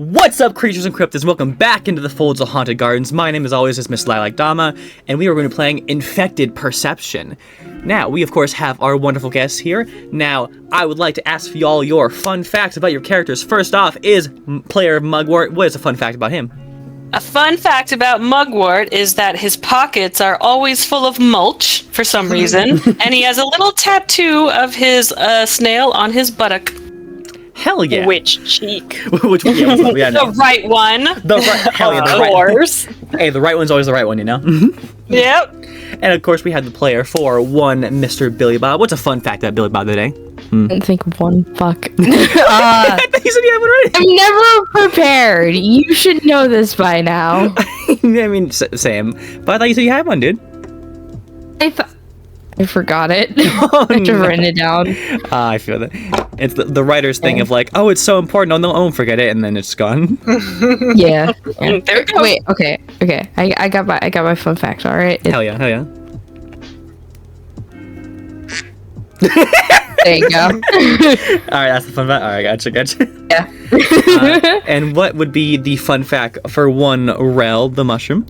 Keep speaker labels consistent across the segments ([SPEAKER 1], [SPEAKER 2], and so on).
[SPEAKER 1] What's up, creatures and cryptids? Welcome back into the folds of Haunted Gardens. My name, as always, is Miss Lilac Dama, and we are going to be playing Infected Perception. Now, we of course have our wonderful guests here. Now, I would like to ask for y'all your fun facts about your characters. First off is player Mugwort. What is a fun fact about him?
[SPEAKER 2] A fun fact about Mugwort is that his pockets are always full of mulch for some reason, and he has a little tattoo of his snail on his buttock.
[SPEAKER 1] Hell yeah.
[SPEAKER 2] Which cheek?
[SPEAKER 1] Which one? Yeah,
[SPEAKER 2] the right one.
[SPEAKER 1] The right, hell yeah, the
[SPEAKER 2] of course.
[SPEAKER 1] Right. Hey, the right one's always the right one, you know?
[SPEAKER 2] Yep.
[SPEAKER 1] And of course, we had the player for one, Mr. Billy Bob. What's a fun fact about Billy Bob today?
[SPEAKER 3] I didn't think of one. Fuck.
[SPEAKER 1] I thought you said you had one ready.
[SPEAKER 3] I'm never prepared. You should know this by now.
[SPEAKER 1] I mean, same. But I thought you said you had one, dude.
[SPEAKER 3] I forgot it.
[SPEAKER 1] Oh,
[SPEAKER 3] I have to write it down.
[SPEAKER 1] I feel that. It's the writer's thing of like, oh, it's so important. No, I won't forget it, and then it's gone.
[SPEAKER 3] Yeah.
[SPEAKER 2] There we go.
[SPEAKER 3] Wait. Okay. I got my fun fact. All right.
[SPEAKER 1] Hell yeah.
[SPEAKER 3] There you go.
[SPEAKER 1] All right, that's the fun fact. All right, gotcha.
[SPEAKER 3] Yeah.
[SPEAKER 1] And what would be the fun fact for one Rel, the mushroom?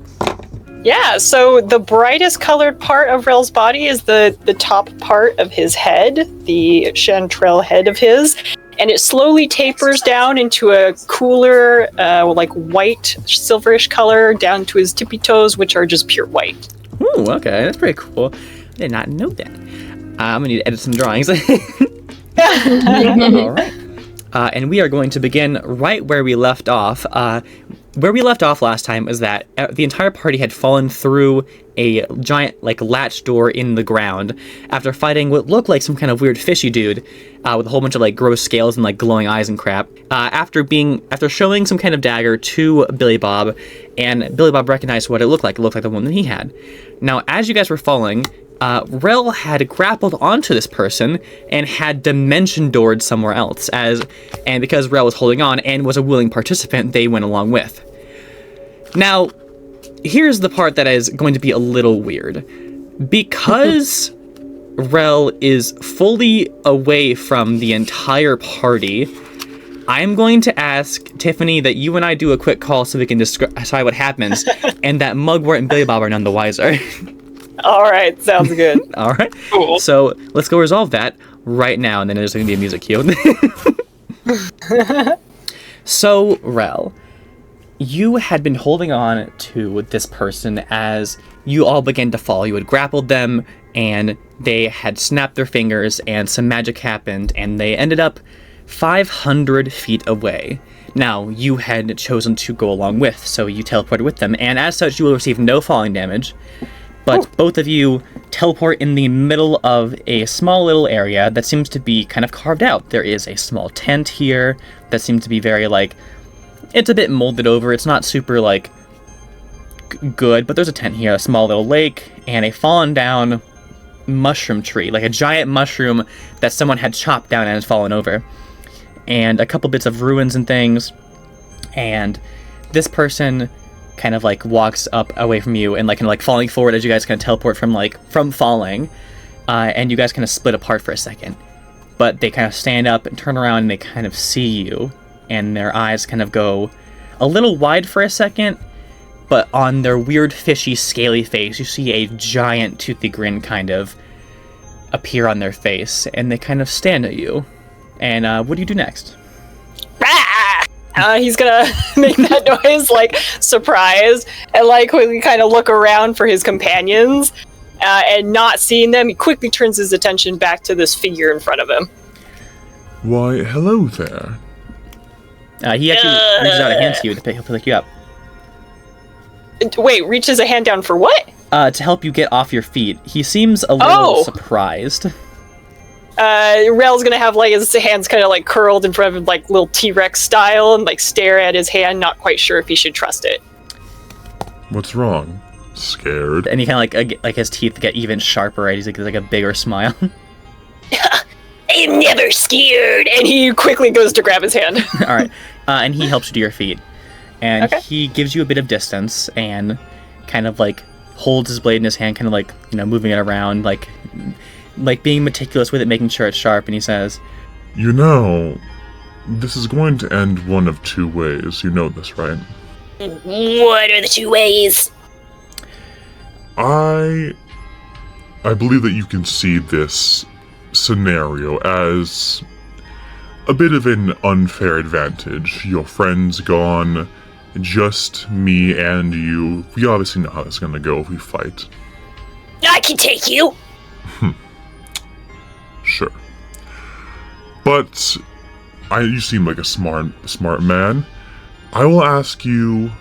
[SPEAKER 4] Yeah, so the brightest colored part of Rel's body is the top part of his head, the chanterelle head of his, and it slowly tapers down into a cooler, like white, silverish color down to his tippy toes, which are just pure white.
[SPEAKER 1] Ooh, okay, that's pretty cool. I did not know that. I'm gonna need to edit some drawings. All right. And we are going to begin right where we left off. Where we left off last time is that the entire party had fallen through a giant, latch door in the ground after fighting what looked like some kind of weird fishy dude with a whole bunch of, gross scales and, glowing eyes and crap. After showing some kind of dagger to Billy Bob, and Billy Bob recognized what it looked like. It looked like the one that he had. Now, as you guys were falling, Rel had grappled onto this person and had dimension doored somewhere else. And because Rel was holding on and was a willing participant, they went along with. Now, here's the part that is going to be a little weird. Because Rel is fully away from the entire party, I'm going to ask Tiffany that you and I do a quick call so we can decide what happens, and that Mugwort and Billy Bob are none the wiser.
[SPEAKER 4] All right, sounds good.
[SPEAKER 1] All right.
[SPEAKER 4] Cool.
[SPEAKER 1] So let's go resolve that right now, and then there's going to be a music cue. So, Rel, you had been holding on to this person as you all began to fall. You had grappled them, and they had snapped their fingers, and some magic happened, and they ended up 500 feet away. Now, you had chosen to go along with, so you teleported with them, and as such, you will receive no falling damage. But both of you teleport in the middle of a small little area that seems to be kind of carved out. There is a small tent here that seems to be very, it's a bit molded over. It's not super, good, but there's a tent here, a small little lake, and a fallen down mushroom tree, like a giant mushroom that someone had chopped down and has fallen over. And a couple bits of ruins and things. And this person kind of walks up away from you and falling forward as you guys kind of teleport from falling, and you guys kind of split apart for a second, but they kind of stand up and turn around and they kind of see you, and their eyes kind of go a little wide for a second, but on their weird fishy scaly face you see a giant toothy grin kind of appear on their face, and they kind of stand at you. And what do you do next?
[SPEAKER 4] He's gonna make that noise, surprised, and quickly kind of look around for his companions, and not seeing them, he quickly turns his attention back to this figure in front of him.
[SPEAKER 5] Why, hello there.
[SPEAKER 1] He actually reaches out a hand to you to pick you up.
[SPEAKER 4] Wait, reaches a hand down for what?
[SPEAKER 1] To help you get off your feet. He seems a little surprised.
[SPEAKER 4] Rel's gonna have his hands kind of curled in front of him, little T-Rex style, and stare at his hand, not quite sure if he should trust it.
[SPEAKER 5] What's wrong? Scared?
[SPEAKER 1] And he kind of his teeth get even sharper, right? He's like a bigger smile.
[SPEAKER 4] I'm never scared, and he quickly goes to grab his hand.
[SPEAKER 1] All right, and he helps you to your feet, and he gives you a bit of distance, and kind of holds his blade in his hand, kind of moving it around, being meticulous with it, making sure it's sharp, and he says,
[SPEAKER 5] You know, this is going to end one of two ways. You know this, right?
[SPEAKER 6] What are the two ways?
[SPEAKER 5] I believe that you can see this scenario as a bit of an unfair advantage. Your friend's gone, just me and you. We obviously know how it's gonna go if we fight.
[SPEAKER 6] I can take you.
[SPEAKER 5] Sure. But you seem like a smart man. I will ask you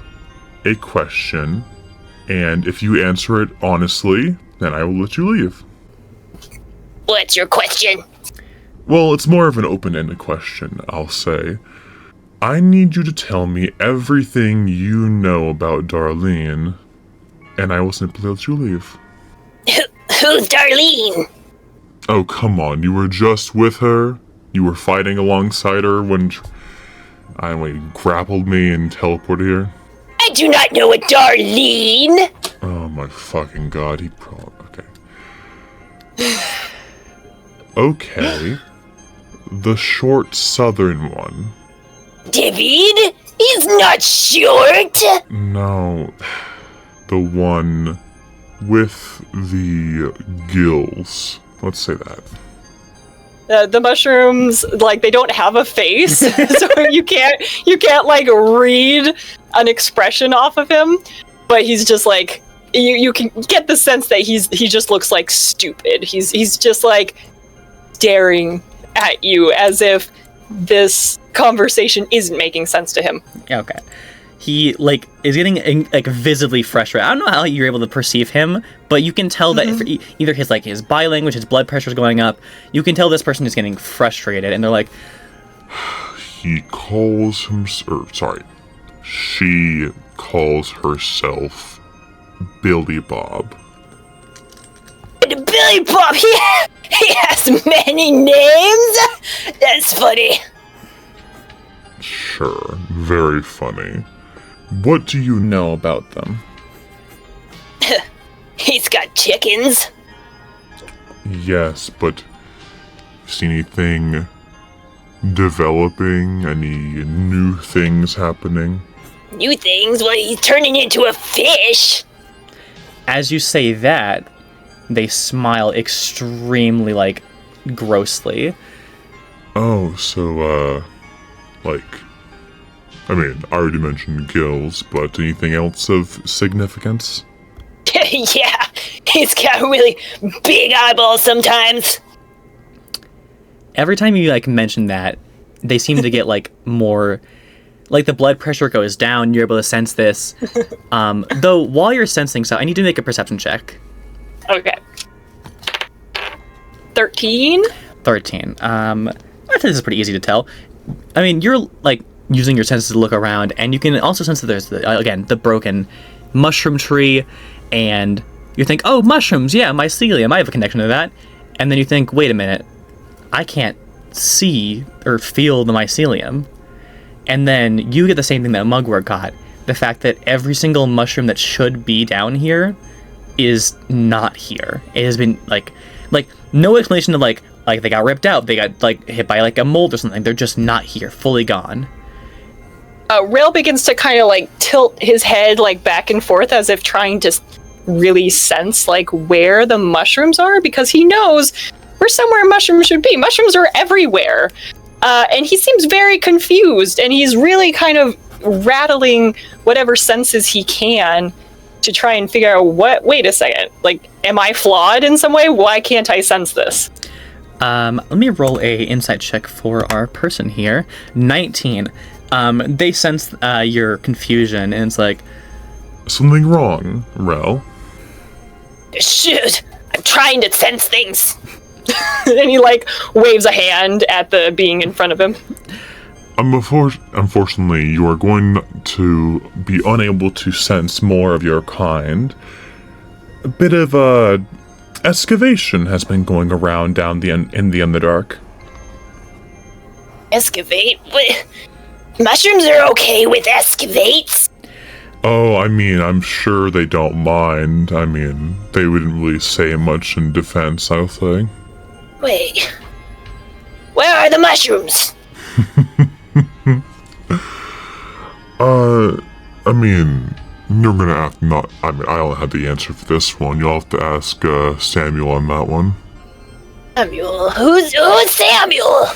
[SPEAKER 5] a question, and if you answer it honestly, then I will let you leave.
[SPEAKER 6] What's your question?
[SPEAKER 5] Well, it's more of an open-ended question, I'll say. I need you to tell me everything you know about Darlene, and I will simply let you leave.
[SPEAKER 6] Who's Darlene?
[SPEAKER 5] Oh, come on, you were just with her? You were fighting alongside her when you grappled me and teleported here?
[SPEAKER 6] I do not know a Darlene.
[SPEAKER 5] Oh my fucking god, he probably... Okay. Okay. The short southern one.
[SPEAKER 6] David? He's not short.
[SPEAKER 5] No. The one with the gills. Let's say that.
[SPEAKER 4] The mushrooms, like, they don't have a face, so you can't like read an expression off of him. But he's just like, you can get the sense that he just looks like stupid. He's just like staring at you as if this conversation isn't making sense to him.
[SPEAKER 1] Okay. He, is getting, visibly frustrated. I don't know how you're able to perceive him, but you can tell that either his body language, his blood pressure's going up, you can tell this person is getting frustrated, and they're like...
[SPEAKER 5] She calls herself Billy Bob.
[SPEAKER 6] Billy Bob, he has many names? That's funny.
[SPEAKER 5] Sure, very funny. What do you know about them?
[SPEAKER 6] He's got chickens.
[SPEAKER 5] Yes, but see anything developing? Any new things happening?
[SPEAKER 6] New things? Well, he's turning into a fish.
[SPEAKER 1] As you say that, they smile extremely, grossly.
[SPEAKER 5] Oh, so, I already mentioned gills, but anything else of significance?
[SPEAKER 6] Yeah, he's got really big eyeballs sometimes.
[SPEAKER 1] Every time you, mention that, they seem to get, more... the blood pressure goes down, you're able to sense this. Though, while you're sensing stuff, I need to make a perception check.
[SPEAKER 4] Okay. 13?
[SPEAKER 1] 13. I think this is pretty easy to tell. You're, using your senses to look around, and you can also sense that there's, the broken mushroom tree, and you think, oh, mushrooms, yeah, mycelium, I have a connection to that. And then you think, wait a minute, I can't see or feel the mycelium. And then you get the same thing that Mugwort got. The fact that every single mushroom that should be down here is not here. It has been, no explanation of, they got ripped out, they got, hit by, a mold or something. They're just not here, fully gone.
[SPEAKER 4] Rail begins to kind of, tilt his head, back and forth as if trying to really sense, where the mushrooms are, because he knows where somewhere mushrooms should be. Mushrooms are everywhere. And he seems very confused, and he's really kind of rattling whatever senses he can to try and figure out wait a second, am I flawed in some way? Why can't I sense this?
[SPEAKER 1] Let me roll a insight check for our person here. 19. They sense your confusion, and it's like...
[SPEAKER 5] Something wrong, Rel?
[SPEAKER 6] Shoot, I'm trying to sense things.
[SPEAKER 4] And he, waves a hand at the being in front of him.
[SPEAKER 5] Unfortunately, you are going to be unable to sense more of your kind. A bit of, excavation has been going around in the Underdark.
[SPEAKER 6] Excavate? What? Mushrooms are okay with excavates?
[SPEAKER 5] Oh, I'm sure they don't mind. They wouldn't really say much in defense, I'll say.
[SPEAKER 6] Wait. Where are the mushrooms?
[SPEAKER 5] I mean, you're gonna have not. I mean, I don't have the answer for this one. You'll have to ask Samuel on that one.
[SPEAKER 6] Samuel, who's Samuel?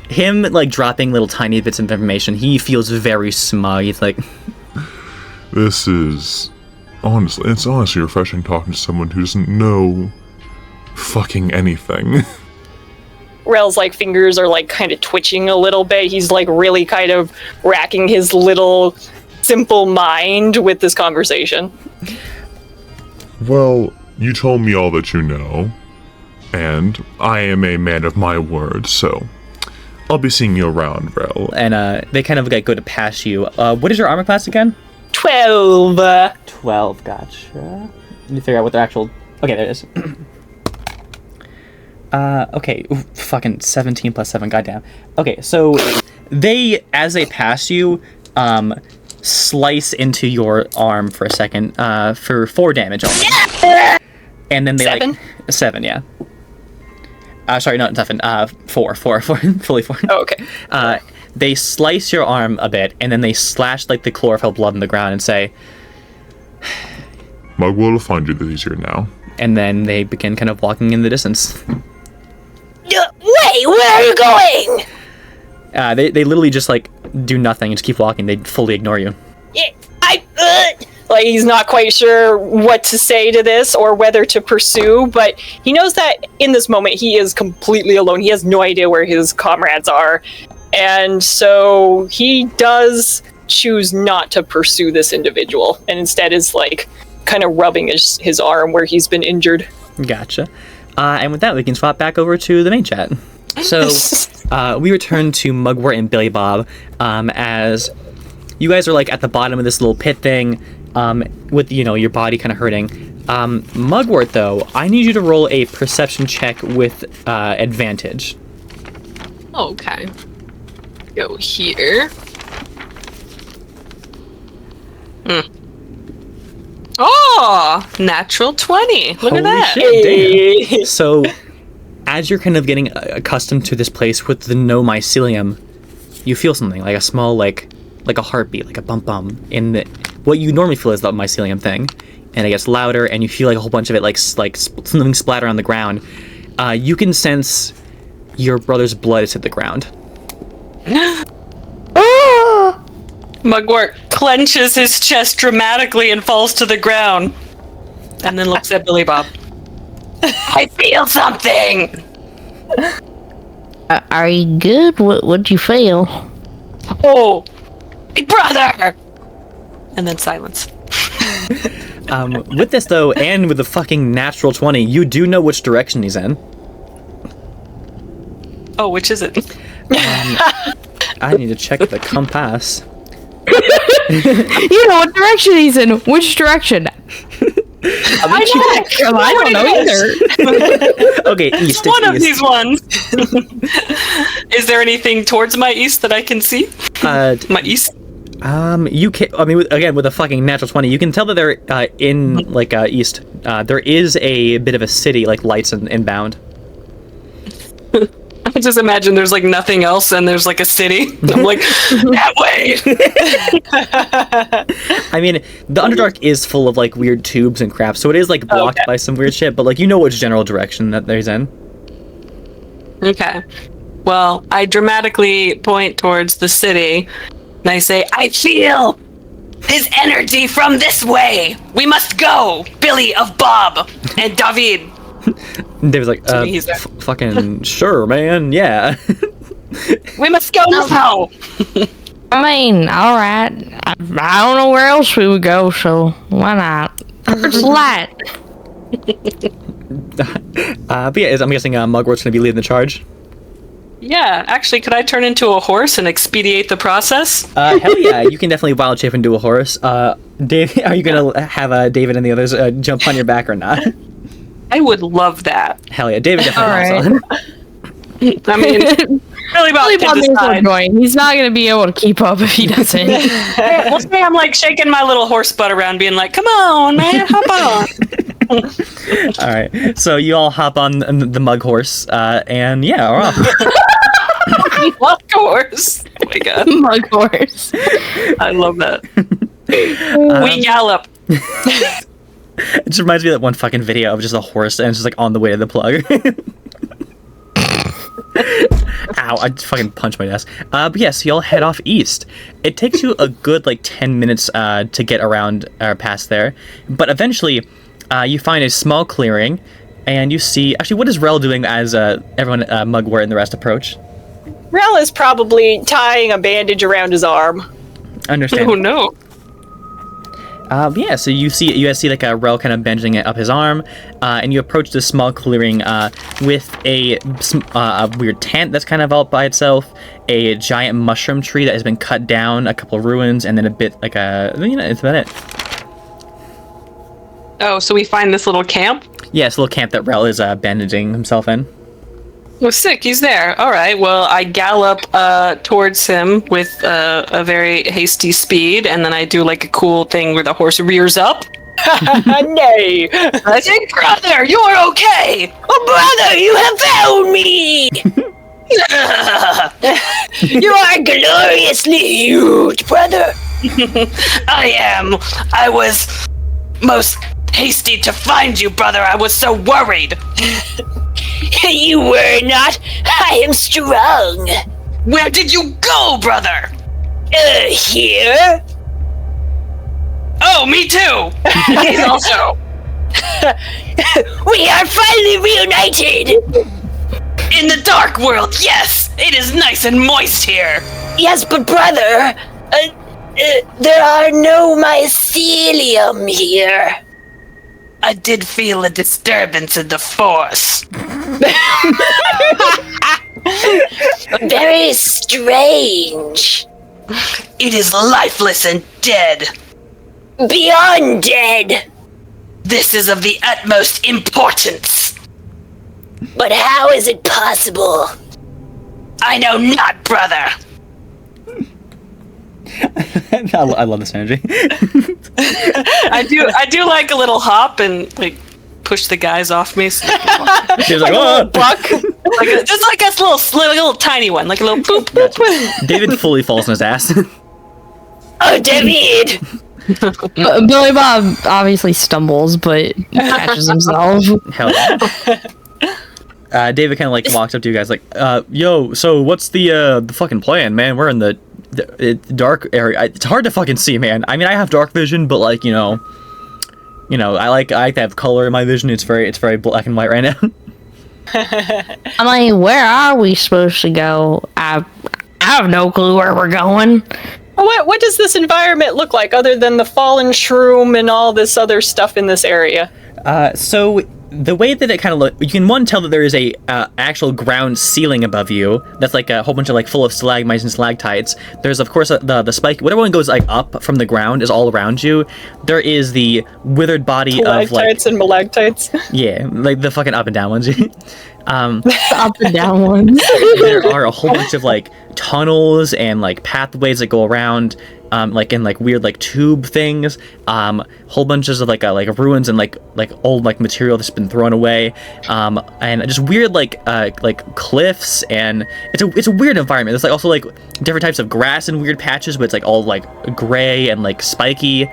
[SPEAKER 1] Him like dropping little tiny bits of information. He feels very smug. He's like,
[SPEAKER 5] This is it's honestly refreshing talking to someone who doesn't know fucking anything.
[SPEAKER 4] Rel's like fingers are like kind of twitching a little bit. He's like really kind of racking his little simple mind with this conversation.
[SPEAKER 5] Well, you told me all that you know, and I am a man of my word, so I'll be seeing you around, Rel.
[SPEAKER 1] and they kind of like go to pass you. What is your armor class again?
[SPEAKER 4] 12.
[SPEAKER 1] 12. Gotcha. Let me figure out what their actual. Okay, there it is. Okay, ooh, fucking 17 plus 7, goddamn. Okay, so they, as they pass you, slice into your arm for a second, for 4 damage only. And then they
[SPEAKER 4] 7?
[SPEAKER 1] like 7, yeah. Sorry, not 7. 4, fully 4.
[SPEAKER 4] Oh, okay.
[SPEAKER 1] They slice your arm a bit, and then they slash like the chlorophyll blood in the ground and say,
[SPEAKER 5] Mug will find you this easier now.
[SPEAKER 1] and then they begin kind of walking in the distance.
[SPEAKER 6] Wait, where are you going?
[SPEAKER 1] They literally just like do nothing and just keep walking. They fully ignore you.
[SPEAKER 4] Like he's not quite sure what to say to this or whether to pursue, but he knows that in this moment he is completely alone. He has no idea where his comrades are. And so he does choose not to pursue this individual and instead is like kind of rubbing his arm where he's been injured.
[SPEAKER 1] Gotcha. And with that, we can swap back over to the main chat. So we return to Mugwort and Billy Bob as you guys are like at the bottom of this little pit thing with, you know, your body kind of hurting. Mugwort, though, I need you to roll a perception check with advantage.
[SPEAKER 2] Okay. Go here. Oh, natural 20. Look
[SPEAKER 1] Holy
[SPEAKER 2] at that.
[SPEAKER 1] shit, damn. So, as you're kind of getting accustomed to this place with the no mycelium, you feel something, like a small, like a heartbeat, like a bump in the, what you normally feel is the mycelium thing. And it gets louder, and you feel like a whole bunch of it, like something splatter on the ground. You can sense your brother's blood has hit the ground.
[SPEAKER 2] Mugwort clenches his chest dramatically and falls to the ground. And then looks at Billy Bob.
[SPEAKER 6] I feel something.
[SPEAKER 3] Are you good? What'd you feel?
[SPEAKER 2] Oh,
[SPEAKER 6] My brother.
[SPEAKER 2] and then silence.
[SPEAKER 1] With this, though, and with the fucking natural 20, you do know which direction he's in.
[SPEAKER 2] Oh, which is it?
[SPEAKER 1] I need to check the compass.
[SPEAKER 3] You know what direction he's in. Which direction? I don't know either.
[SPEAKER 1] Okay, east.
[SPEAKER 2] One of
[SPEAKER 1] east.
[SPEAKER 2] these ones. Is there anything towards my east that I can see? My east?
[SPEAKER 1] You can. I mean, again, with a fucking natural 20, you can tell that they're in like east. There is a bit of a city, like lights inbound.
[SPEAKER 2] I just imagine there's like nothing else and there's like a city. I'm like, that way!
[SPEAKER 1] I mean, the Underdark is full of like weird tubes and crap, so it is like blocked by some weird shit, but like you know which general direction that there's in.
[SPEAKER 2] Okay. Well, I dramatically point towards the city and I say,
[SPEAKER 6] I feel his energy from this way. We must go, Billy of Bob.
[SPEAKER 2] and David.
[SPEAKER 1] David's like,
[SPEAKER 2] he's there.
[SPEAKER 1] fucking sure, man, yeah.
[SPEAKER 6] We must go now.
[SPEAKER 3] I mean, all right. I don't know where else we would go, so why not? It's light.
[SPEAKER 1] But yeah, I'm guessing Mugwort's gonna be leading the charge.
[SPEAKER 2] Yeah, actually, could I turn into a horse and expedite the process?
[SPEAKER 1] Hell yeah, you can definitely wild shape into a horse. Dave, are you gonna have David and the others jump on your back or not?
[SPEAKER 2] I would love that.
[SPEAKER 1] Hell yeah, David definitely hops on.
[SPEAKER 2] I mean, Billy Bob can decide.
[SPEAKER 3] He's not going to be able to keep up if he doesn't.
[SPEAKER 2] We'll say I'm like shaking my little horse butt around, being like, "Come on, man, hop on."
[SPEAKER 1] All right, so you all hop on the mug horse, and yeah, we're off.
[SPEAKER 2] Of course. Oh my god.
[SPEAKER 3] Mug horse.
[SPEAKER 2] I love that. We gallop.
[SPEAKER 1] It just reminds me of that one fucking video of just a horse and it's just like on the way to the plug. Ow, I just fucking punched my desk. But yes, y'all head off east. It takes you a good like 10 minutes to get around or past there. But eventually, you find a small clearing and you see... Actually, what is Rel doing as everyone, Mugwort and the rest approach?
[SPEAKER 4] Rel is probably tying a bandage around his arm.
[SPEAKER 1] Understand.
[SPEAKER 2] Oh no.
[SPEAKER 1] Yeah, so you guys see like a Rel kind of bending it up his arm, and you approach this small clearing with a weird tent that's kind of out by itself, a giant mushroom tree that has been cut down, a couple of ruins, and then a bit like it's about it.
[SPEAKER 2] Oh, so we find this little camp?
[SPEAKER 1] Yeah, it's a little camp that Rel is bandaging himself in.
[SPEAKER 2] Well, sick, he's there. All right, well, I gallop towards him with a very hasty speed, and then I do like a cool thing where the horse rears up.
[SPEAKER 4] Nay!
[SPEAKER 6] I say, brother, you're okay! Oh, brother, you have found me! You are gloriously huge, brother! I am. I was most hasty to find you, brother. I was so worried. You were not. I am strong. Where did you go, brother? Here. Oh, me too. He's also. We are finally reunited. In the dark world, yes. It is nice and moist here. Yes, but brother, there are no mycelium here. I did feel a disturbance in the force. Very strange. It is lifeless and dead. Beyond dead. This is of the utmost importance. But how is it possible? I know not, brother.
[SPEAKER 1] I love this energy.
[SPEAKER 2] I do like a little hop and like push the guys off me. So
[SPEAKER 1] She's like, oh!
[SPEAKER 2] buck, just like a little tiny one, like a little boop. Boop.
[SPEAKER 1] David fully falls on his ass.
[SPEAKER 6] Oh, David!
[SPEAKER 3] Billy Bob obviously stumbles, but catches himself.
[SPEAKER 1] Hell yeah. David kind of like walks up to you guys like, yo, so what's the fucking plan, man? We're in the dark area. It's hard to fucking see, man. I mean, I have dark vision, but like, you know, I like to have color in my vision. It's very black and white right now.
[SPEAKER 3] I'm like, where are we supposed to go? I have no clue where we're going.
[SPEAKER 4] What does this environment look like other than the fallen shroom and all this other stuff in this area?
[SPEAKER 1] So the way that it kind of looks, you can tell that there is a actual ground ceiling above you that's like a whole bunch of like full of stalagmites and stalactites. There's of course the spike. Whatever one goes like up from the ground is all around you. There is the withered body of like
[SPEAKER 4] and malactites.
[SPEAKER 1] Yeah, like the fucking up and down ones.
[SPEAKER 3] The up and down ones.
[SPEAKER 1] There are a whole bunch of like tunnels and like pathways that go around, like in like weird like tube things, whole bunches of like ruins and like old like material that's been thrown away, and just weird like cliffs, and it's a weird environment. There's like also like different types of grass in weird patches, but it's like all like gray and like spiky.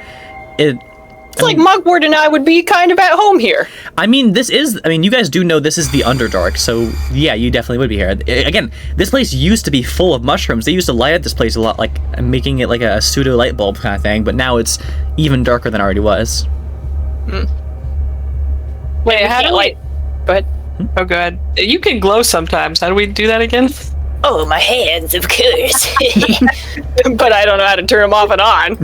[SPEAKER 4] It's like Mugwort and I would be kind of at home here.
[SPEAKER 1] I mean, you guys do know this is the Underdark, so yeah, you definitely would be here. Again, this place used to be full of mushrooms. They used to light up this place a lot, like making it like a pseudo light bulb kind of thing, but now it's even darker than it already was.
[SPEAKER 2] Wait, how do we...
[SPEAKER 4] Go ahead.
[SPEAKER 2] Oh, good. You can glow sometimes. How do we do that again?
[SPEAKER 6] Oh, my hands, of course.
[SPEAKER 4] But I don't know how to turn them off and on.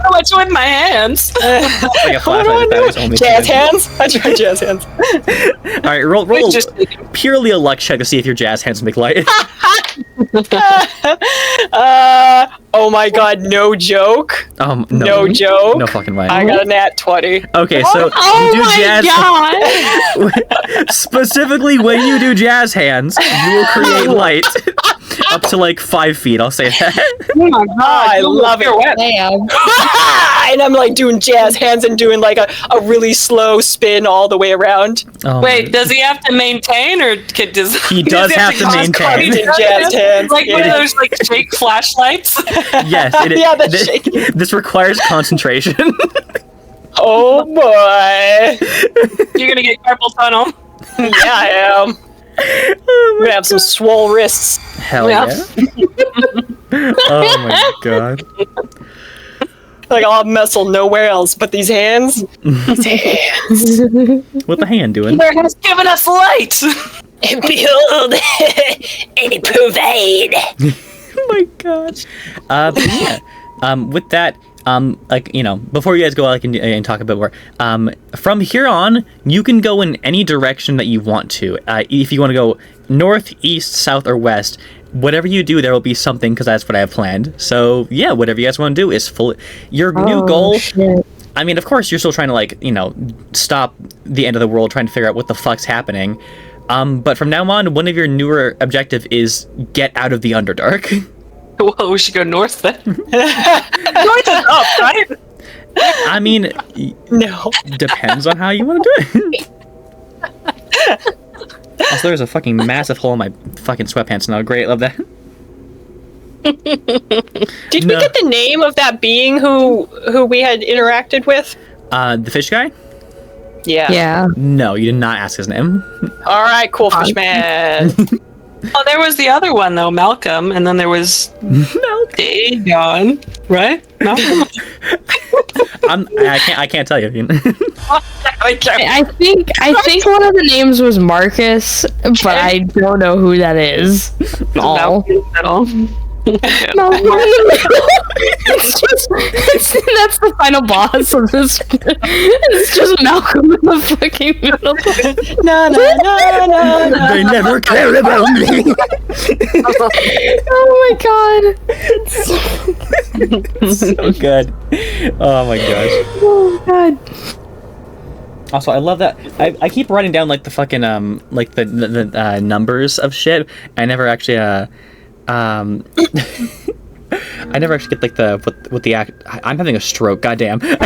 [SPEAKER 2] What's with my hands?
[SPEAKER 1] Like a flashlight that is only
[SPEAKER 4] jazz hands? I tried jazz hands.
[SPEAKER 1] Alright, roll purely a luck check to see if your jazz hands make light.
[SPEAKER 4] Oh my god, no joke. No joke.
[SPEAKER 1] No fucking way.
[SPEAKER 4] I got a nat 20.
[SPEAKER 1] Okay, so you do jazz.
[SPEAKER 3] God.
[SPEAKER 1] Specifically, when you do jazz hands, you will create light. up to like 5 feet. I'll say that.
[SPEAKER 2] Oh my god,
[SPEAKER 4] I love it.
[SPEAKER 3] Damn.
[SPEAKER 4] And I'm like doing jazz hands and doing like a really slow spin all the way around.
[SPEAKER 1] Oh,
[SPEAKER 2] Wait, does he have to maintain, or does
[SPEAKER 1] He does have to maintain.
[SPEAKER 4] Doing jazz hands.
[SPEAKER 2] like one of those like fake flashlights?
[SPEAKER 1] yes,
[SPEAKER 4] Yeah, that's shaky.
[SPEAKER 1] this requires concentration.
[SPEAKER 4] Oh boy.
[SPEAKER 2] You're gonna get carpal tunnel.
[SPEAKER 4] Yeah, I am. I'm gonna have some swole wrists.
[SPEAKER 1] Hell
[SPEAKER 2] Yeah.
[SPEAKER 1] yeah. Oh my god.
[SPEAKER 4] Like I'll have muscle nowhere else but these hands. These hands.
[SPEAKER 1] What the hand doing?
[SPEAKER 2] There has given us light.
[SPEAKER 6] Behold and provide.
[SPEAKER 1] Oh my gosh. But yeah. With that, like, you know, before you guys go like and talk a bit more, from here on, you can go in any direction that you want to. If you want to go north, east, south, or west, whatever you do, there will be something, because that's what I have planned. So yeah, whatever you guys want to do is full. Your new goal.
[SPEAKER 3] Shit.
[SPEAKER 1] I mean, of course, you're still trying to, like, you know, stop the end of the world, trying to figure out what the fuck's happening. But from now on, one of your newer objective is get out of the Underdark.
[SPEAKER 2] Well, we should go north then. North is up, right?
[SPEAKER 1] I mean,
[SPEAKER 4] No.
[SPEAKER 1] depends on how you want to do it. Also, there's a fucking massive hole in my fucking sweatpants now. Great, love that.
[SPEAKER 4] Did
[SPEAKER 1] No.
[SPEAKER 4] we get the name of that being who we had interacted with?
[SPEAKER 1] The fish guy?
[SPEAKER 3] Yeah.
[SPEAKER 1] No, you did not ask his name.
[SPEAKER 4] All right, cool fish man.
[SPEAKER 2] Oh, there was the other one though, Malcolm, and then there was Dagon, right? Malcolm.
[SPEAKER 1] I can't tell you.
[SPEAKER 3] I think one of the names was Marcus, but I don't know who that is. No.
[SPEAKER 2] Malcolm at all.
[SPEAKER 3] No, that's the final boss of this. It's just Malcolm in the fucking middle.
[SPEAKER 4] No, no, no, no, no.
[SPEAKER 1] They never care about me.
[SPEAKER 3] Oh my god.
[SPEAKER 1] So good. Oh my gosh.
[SPEAKER 3] Oh god.
[SPEAKER 1] Also, I love that. I keep writing down like the fucking like the numbers of shit. I never actually I never actually get like the what the act. I'm having a stroke. Goddamn. But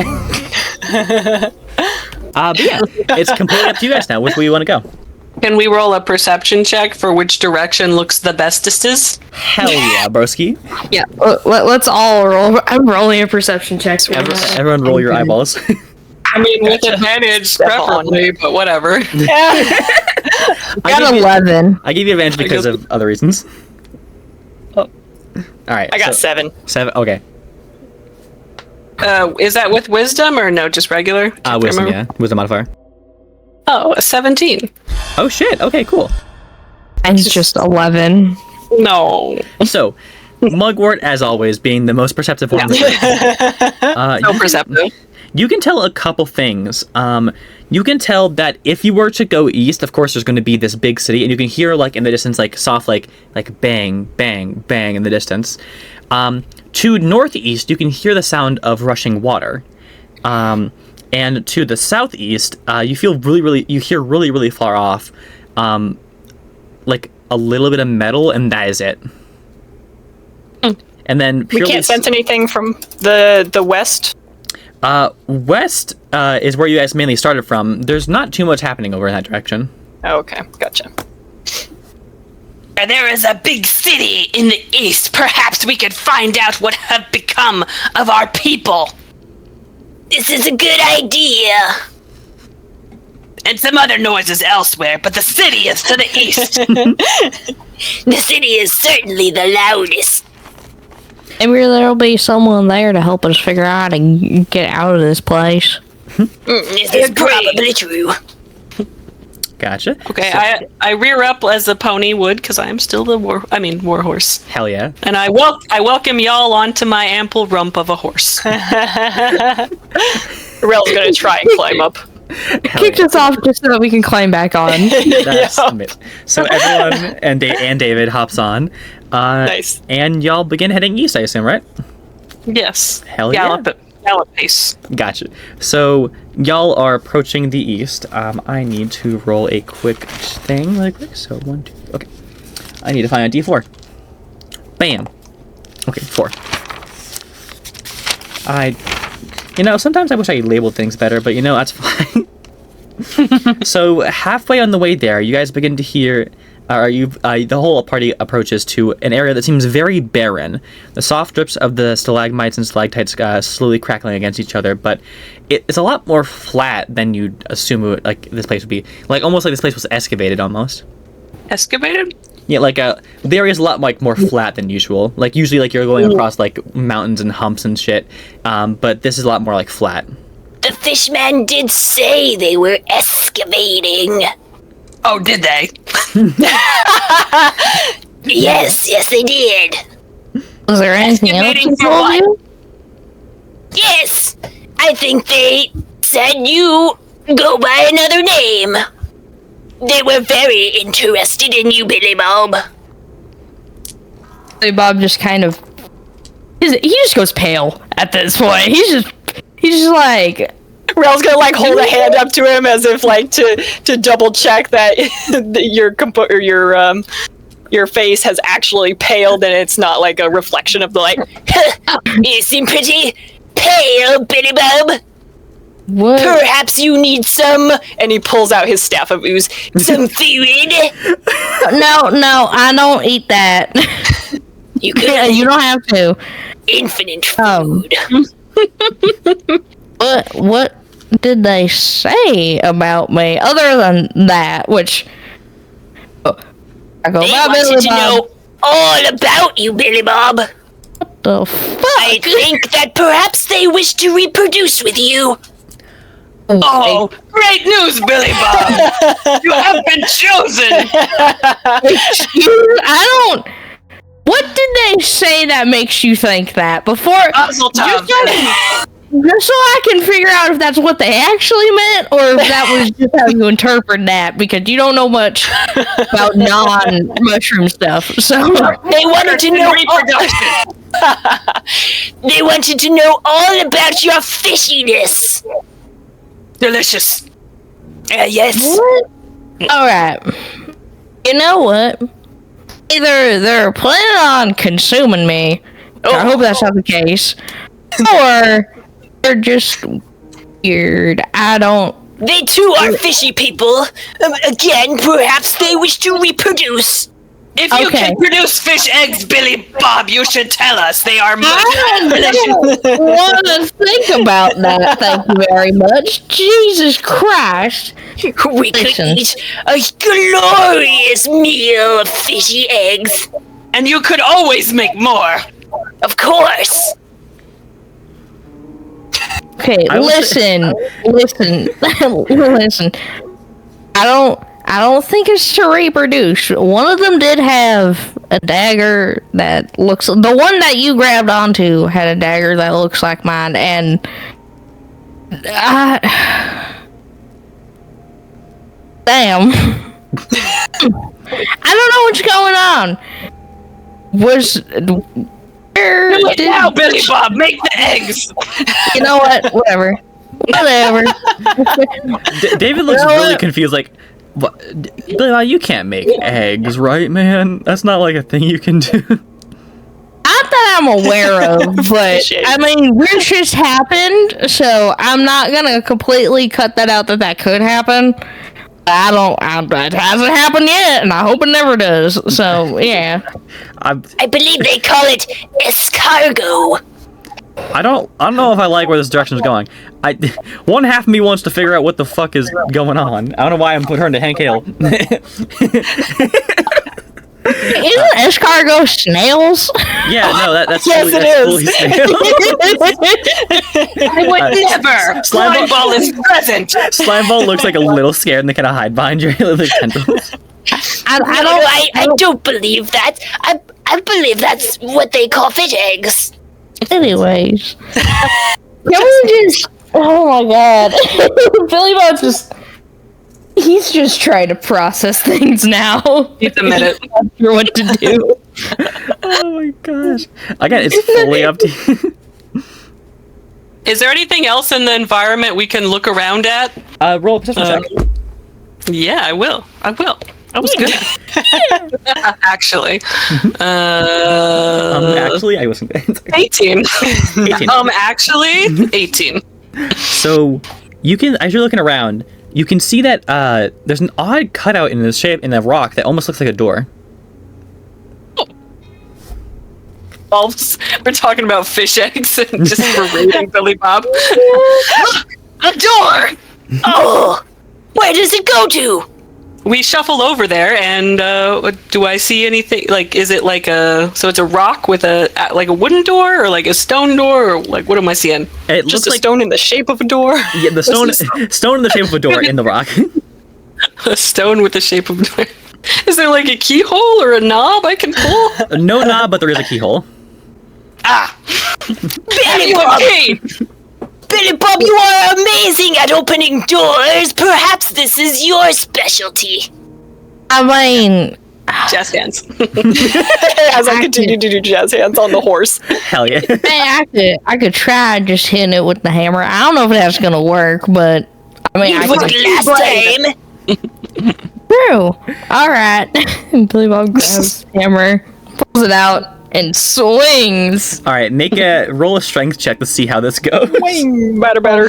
[SPEAKER 1] yeah, it's completely up to you guys now. Which way you want to go?
[SPEAKER 2] Can we roll a perception check for which direction looks the bestest?
[SPEAKER 1] Hell yeah, broski.
[SPEAKER 3] Yeah, let's all roll. I'm rolling a perception check. So
[SPEAKER 1] Everyone, roll your eyeballs.
[SPEAKER 2] I mean, with advantage, preferably, but whatever.
[SPEAKER 3] got 11.
[SPEAKER 1] I gave you advantage because of other reasons. All right.
[SPEAKER 4] I got
[SPEAKER 1] so,
[SPEAKER 4] 7.
[SPEAKER 1] 7. Okay.
[SPEAKER 2] Is that with wisdom or no? Just regular?
[SPEAKER 1] Wisdom. Yeah, wisdom modifier.
[SPEAKER 2] Oh, a 17.
[SPEAKER 1] Oh shit. Okay. Cool.
[SPEAKER 3] And it's just 11.
[SPEAKER 2] No.
[SPEAKER 1] So, Mugwort, as always, being the most perceptive one.
[SPEAKER 2] No perceptive.
[SPEAKER 1] You can tell a couple things. You can tell that if you were to go east, of course, there's going to be this big city, and you can hear, like, in the distance, like, soft, like bang, bang, bang in the distance. To northeast, you can hear the sound of rushing water. And to the southeast, you hear really, really far off, like, a little bit of metal, and that is it. And then
[SPEAKER 4] We can't sense anything from the west.
[SPEAKER 1] West is where you guys mainly started from. There's not too much happening over in that direction.
[SPEAKER 4] Oh, okay, gotcha.
[SPEAKER 6] There is a big city in the east. Perhaps we could find out what have become of our people. This is a good idea. And some other noises elsewhere, but the city is to the east. The city is certainly the loudest.
[SPEAKER 3] Maybe there'll be someone there to help us figure out how to get out of this place.
[SPEAKER 6] This is probably true.
[SPEAKER 1] Gotcha.
[SPEAKER 2] Okay, I rear up as a pony would, because I am still the war horse.
[SPEAKER 1] Hell yeah.
[SPEAKER 2] And I welcome y'all onto my ample rump of a horse.
[SPEAKER 4] Rel's gonna try and climb up.
[SPEAKER 3] Kicked us off just so that we can climb back on.
[SPEAKER 1] That's amazing. So everyone and David hops on.
[SPEAKER 4] Nice.
[SPEAKER 1] And y'all begin heading east, I assume, right?
[SPEAKER 2] Yes.
[SPEAKER 1] Hell
[SPEAKER 2] Gallop pace.
[SPEAKER 1] Gotcha. So y'all are approaching the east. I need to roll a quick thing really quick. So 1, 2. Okay. I need to find a D4. Bam. Okay, 4. Sometimes I wish I labeled things better, but that's fine. So halfway on the way there, you guys begin to hear, the whole party approaches to an area that seems very barren. The soft drips of the stalagmites and stalactites slowly crackling against each other, but it's a lot more flat than you'd assume this place would be. Almost like this place was excavated almost.
[SPEAKER 2] Excavated?
[SPEAKER 1] Yeah, the area is a lot more flat than usual. Usually you're going across mountains and humps and shit, but this is a lot more flat.
[SPEAKER 6] The fishman did say they were excavating.
[SPEAKER 2] Oh, did they?
[SPEAKER 6] Yes, they did.
[SPEAKER 3] Was there anything else
[SPEAKER 2] Excavating
[SPEAKER 3] you
[SPEAKER 2] for
[SPEAKER 3] told
[SPEAKER 2] what?
[SPEAKER 3] you?
[SPEAKER 6] Yes, I think they said you go by another name. They were very interested in you, Billy Bob.
[SPEAKER 3] Billy Bob just kind of... He just goes pale at this point. He's just like...
[SPEAKER 4] Rel's gonna hold a hand up to him as if to double check that your face has actually paled and it's not a reflection of the light.
[SPEAKER 6] You seem pretty pale, Billy Bob.
[SPEAKER 3] What?
[SPEAKER 6] Perhaps you need some.
[SPEAKER 4] And he pulls out his staff of ooze.
[SPEAKER 6] Some food.
[SPEAKER 3] No, I don't eat that.
[SPEAKER 6] You could.
[SPEAKER 3] Yeah, you don't have to.
[SPEAKER 6] Infinite food.
[SPEAKER 3] What did they say about me other than that? Which I go,
[SPEAKER 6] They
[SPEAKER 3] bye,
[SPEAKER 6] wanted
[SPEAKER 3] Billy
[SPEAKER 6] to
[SPEAKER 3] Bob.
[SPEAKER 6] know all about you, Billy Bob.
[SPEAKER 3] What the fuck?
[SPEAKER 6] I think that perhaps they wish to reproduce with you.
[SPEAKER 2] Oh, great news, Billy Bob! You have been chosen!
[SPEAKER 3] I don't. What did they say that makes you think that before? Just so I can figure out if that's what they actually meant, or if that was just how you interpret that, because you don't know much about non-mushroom stuff. So
[SPEAKER 6] They wanted to know. They wanted to know all about your fishiness.
[SPEAKER 2] Delicious.
[SPEAKER 6] Yes.
[SPEAKER 3] what? All right. You know what? Either they're planning on consuming me. I hope that's not the case. Or they're just weird. I don't.
[SPEAKER 6] They too are fishy people. Again, perhaps they wish to reproduce.
[SPEAKER 2] If you
[SPEAKER 3] Okay.
[SPEAKER 2] can produce fish eggs, Billy Bob, you should tell us. They are
[SPEAKER 3] I don't want to think about that. Thank you very much. Jesus Christ.
[SPEAKER 6] We could
[SPEAKER 3] Listen.
[SPEAKER 6] eat a glorious meal of fishy eggs.
[SPEAKER 2] and you could always make more.
[SPEAKER 6] Of course.
[SPEAKER 3] Okay, listen. I don't think it's to reproduce. One of them did have a dagger that looks... The one that you grabbed onto had a dagger that looks like mine, and... Damn. I don't know what's going on.
[SPEAKER 2] Now, Billy Bob, make the eggs.
[SPEAKER 3] You know what? Whatever.
[SPEAKER 1] David looks really confused, like, what? Billy Bob, you can't make eggs, right, man? That's not like a thing you can do.
[SPEAKER 3] Not that I'm aware of, but I mean, weird shit's happened, so I'm not gonna completely cut that out that could happen. It hasn't happened yet, and I hope it never does. So yeah,
[SPEAKER 6] I believe they call it escargot.
[SPEAKER 1] I don't know if I like where this direction is going. One half of me wants to figure out what the fuck is going on. I don't know why I'm putting her into Hank Hill.
[SPEAKER 3] Isn't escargot snails?
[SPEAKER 1] Yeah, no, that's
[SPEAKER 4] Yes,
[SPEAKER 1] fully,
[SPEAKER 4] it
[SPEAKER 1] that's
[SPEAKER 4] is.
[SPEAKER 1] fully snail.
[SPEAKER 2] I would never.
[SPEAKER 1] Slime
[SPEAKER 2] Ball is present.
[SPEAKER 1] Slimeball looks like a little scared and they kind of hide behind your little tentacles.
[SPEAKER 6] I don't believe that. I believe that's what they call fish eggs.
[SPEAKER 3] Anyways, can we just? Oh my god, Billy Bob's just—he's just trying to process things now.
[SPEAKER 2] It's a minute.
[SPEAKER 3] Not sure what to do.
[SPEAKER 1] Oh my gosh. Again, it's fully up to you.
[SPEAKER 2] Is there anything else in the environment we can look around at?
[SPEAKER 1] Roll a perception check.
[SPEAKER 2] Yeah, I will. I was gonna. Actually.
[SPEAKER 1] Actually, I wasn't.
[SPEAKER 2] 18.
[SPEAKER 1] 18.
[SPEAKER 2] Actually, 18.
[SPEAKER 1] So you can, as you're looking around, you can see that there's an odd cutout in the shape in the rock that almost looks like a door.
[SPEAKER 2] We're talking about fish eggs and just berating Billy Bob.
[SPEAKER 6] A door! Oh! Where does it go to?
[SPEAKER 2] We shuffle over there, and do I see anything? Like, is it like so it's a rock with a wooden door, or like a stone door, or like what am I seeing?
[SPEAKER 1] It
[SPEAKER 4] Just
[SPEAKER 1] looks
[SPEAKER 4] a
[SPEAKER 1] like
[SPEAKER 4] stone in the shape of a door.
[SPEAKER 1] yeah, the stone in the shape of a door in the rock.
[SPEAKER 2] A stone with the shape of a door. Is there like a keyhole or a knob I can pull?
[SPEAKER 1] No knob, but there is a keyhole.
[SPEAKER 6] Billy Bob! Billy Bob, you are amazing at opening doors. Perhaps this is your specialty.
[SPEAKER 3] I mean,
[SPEAKER 2] Jazz hands.
[SPEAKER 4] As I continue to do jazz hands on the horse.
[SPEAKER 1] Hell yeah.
[SPEAKER 3] I could try just hitting it with the hammer. I don't know if that's gonna work, but I mean, I
[SPEAKER 6] Worked
[SPEAKER 3] could.
[SPEAKER 6] last time.
[SPEAKER 3] True. All right. Billy Bob grabs the hammer, pulls it out, and swings.
[SPEAKER 1] All right, roll a strength check to see how this goes.
[SPEAKER 4] Wing, better.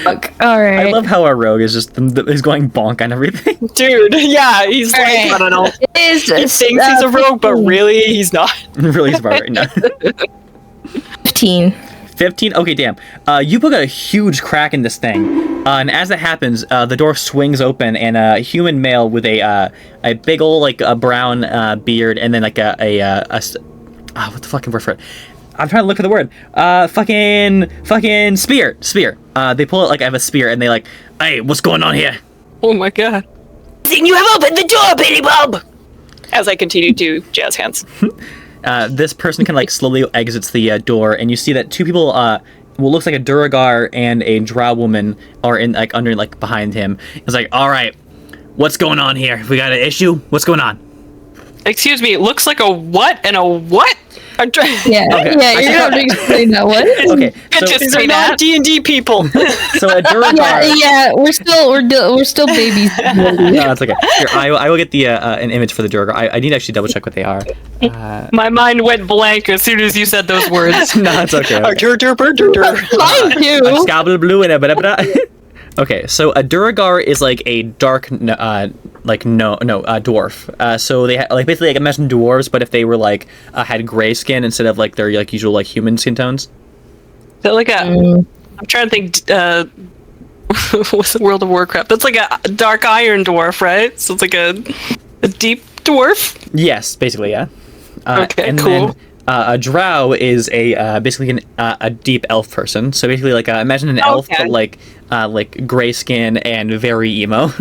[SPEAKER 3] Fuck. All right.
[SPEAKER 1] I love how our rogue is just is going bonk on everything.
[SPEAKER 4] Dude, yeah, he's like,
[SPEAKER 3] Alright.
[SPEAKER 4] I don't know.
[SPEAKER 3] It is,
[SPEAKER 4] He thinks he's a rogue, but really, he's not.
[SPEAKER 1] Really is about right now.
[SPEAKER 3] 15.
[SPEAKER 1] 15? Okay, damn. You put a huge crack in this thing, and as that happens, the door swings open, and a human male with a big ol' like a brown beard, and then like what the fucking word for it? I'm trying to look for the word. Fucking spear. They pull it like I have a spear, and they like, hey, what's going on here?
[SPEAKER 2] Oh my god.
[SPEAKER 6] Then you have opened the door, Billy Bob.
[SPEAKER 4] As I continue to jazz hands.
[SPEAKER 1] This person can like slowly exits the door, and you see that two people, what looks like a Duragar and a Drow woman, are in like under like behind him. It's like, all right, what's going on here? We got an issue? What's going on?
[SPEAKER 2] Excuse me, it looks like a what and a what?
[SPEAKER 4] I'm trying.
[SPEAKER 3] Yeah,
[SPEAKER 1] Okay.
[SPEAKER 3] yeah, you're gonna have to explain that one.
[SPEAKER 1] Okay,
[SPEAKER 2] Can't
[SPEAKER 1] so,
[SPEAKER 2] just
[SPEAKER 4] These
[SPEAKER 2] say
[SPEAKER 4] are
[SPEAKER 2] that.
[SPEAKER 4] not D&D people.
[SPEAKER 1] so a Duragar.
[SPEAKER 3] Yeah, we're still babies.
[SPEAKER 1] No, that's okay. Here, I will get the an image for the Duragar. I need to actually double check what they are.
[SPEAKER 2] My mind went blank as soon as you said those words.
[SPEAKER 1] No, it's okay.
[SPEAKER 4] Dur.
[SPEAKER 3] Mine too.
[SPEAKER 1] Scabble blue and a blah, blah, blah. Okay, so a Duragar is like a dark, dwarf. So they like basically like imagine dwarves, but if they were like had gray skin instead of like their like usual like human skin tones.
[SPEAKER 2] So like I'm trying to think. What's the World of Warcraft? That's like a dark iron dwarf, right? So it's like a deep dwarf.
[SPEAKER 1] Yes, basically, yeah.
[SPEAKER 2] Okay,
[SPEAKER 1] and
[SPEAKER 2] cool.
[SPEAKER 1] Then, a drow is basically a deep elf person. So basically, like imagine an elf,
[SPEAKER 2] Okay.
[SPEAKER 1] but like gray skin and very emo.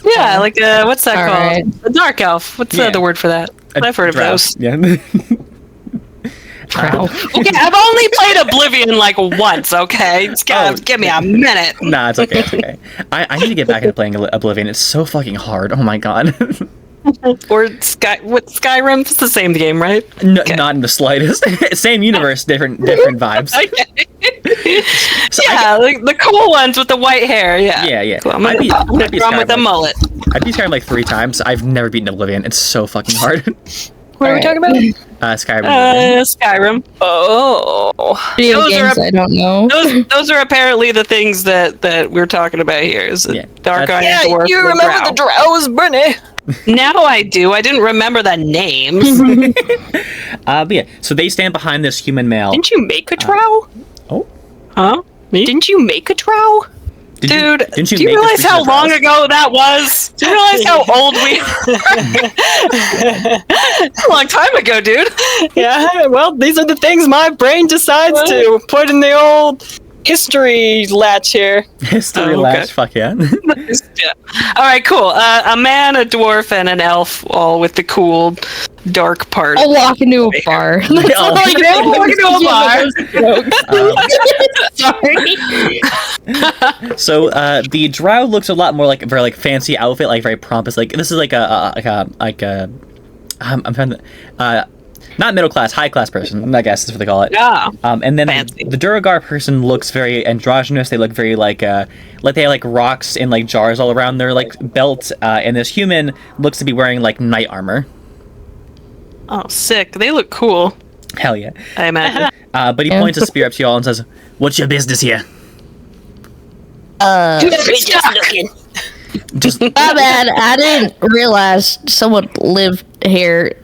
[SPEAKER 2] Yeah, like what's that
[SPEAKER 3] All
[SPEAKER 2] called?
[SPEAKER 3] right.
[SPEAKER 2] A dark elf. What's
[SPEAKER 1] Yeah.
[SPEAKER 2] the word for that? I've heard
[SPEAKER 1] Drow.
[SPEAKER 2] of those.
[SPEAKER 1] Yeah.
[SPEAKER 3] Drow.
[SPEAKER 2] Okay, I've only played Oblivion like once. Okay, just give me a minute.
[SPEAKER 1] Nah, it's okay. It's okay. I need to get back into playing Oblivion. It's so fucking hard. Oh my god.
[SPEAKER 2] Or Skyrim? It's the same game, right?
[SPEAKER 1] No,
[SPEAKER 2] Okay.
[SPEAKER 1] Not in the slightest. Same universe, different vibes.
[SPEAKER 2] Okay.
[SPEAKER 1] So
[SPEAKER 2] Yeah, like the cool ones with the white hair. Yeah.
[SPEAKER 1] Yeah.
[SPEAKER 2] Cool. I'm
[SPEAKER 1] I'd be
[SPEAKER 2] gonna with
[SPEAKER 1] Skyrim,
[SPEAKER 2] the
[SPEAKER 1] like-
[SPEAKER 2] mullet.
[SPEAKER 1] I've beat Skyrim like 3 times. I've never beaten Oblivion. It's so fucking hard.
[SPEAKER 4] What are we talking about?
[SPEAKER 1] Skyrim.
[SPEAKER 2] Skyrim.
[SPEAKER 4] Oh.
[SPEAKER 3] Video
[SPEAKER 2] Those are
[SPEAKER 3] games, I don't know.
[SPEAKER 2] Those are apparently the things that we're talking about here. Is a
[SPEAKER 1] Yeah.
[SPEAKER 2] dark iron
[SPEAKER 4] Yeah,
[SPEAKER 2] dwarf.
[SPEAKER 4] you
[SPEAKER 2] with
[SPEAKER 4] remember
[SPEAKER 2] drow.
[SPEAKER 4] the drows, Brittany.
[SPEAKER 2] Now I do. I didn't remember the names.
[SPEAKER 1] But yeah, so they stand behind this human male.
[SPEAKER 4] Didn't you make a drow?
[SPEAKER 2] Huh? Me?
[SPEAKER 4] Didn't you make a drow?
[SPEAKER 1] Did you-
[SPEAKER 2] Dude,
[SPEAKER 1] didn't you
[SPEAKER 2] do you
[SPEAKER 1] make this
[SPEAKER 2] realize how
[SPEAKER 1] creature
[SPEAKER 2] long
[SPEAKER 1] drows?
[SPEAKER 2] ago that was? Do you realize how old we are? A long time ago, dude.
[SPEAKER 4] Yeah, well, these are the things my brain decides to put in the old history latch here.
[SPEAKER 1] History
[SPEAKER 2] Oh, okay.
[SPEAKER 1] latch, fuck yeah.
[SPEAKER 2] Yeah. All right, cool. A man, a dwarf, and an elf, all with the cool, dark part.
[SPEAKER 3] I'll walk into a bar. That's all I know.
[SPEAKER 2] Walk into a bar.
[SPEAKER 3] Sorry.
[SPEAKER 1] So the drow looks a lot more like a very like fancy outfit, like very pompous. Like this is like I'm trying to not middle class, high class person, I guess is what they call it.
[SPEAKER 2] Yeah.
[SPEAKER 1] And then
[SPEAKER 2] Fancy.
[SPEAKER 1] the Duragar person looks very androgynous. They look very like they have like rocks in like jars all around their like belt. And this human looks to be wearing like knight armor.
[SPEAKER 2] Oh, sick. They look cool.
[SPEAKER 1] Hell yeah.
[SPEAKER 2] I imagine.
[SPEAKER 1] But he points a spear up to you all and says, "What's your business here?"
[SPEAKER 6] We're just looking.
[SPEAKER 1] Just
[SPEAKER 3] My bad. I didn't realize someone lived here.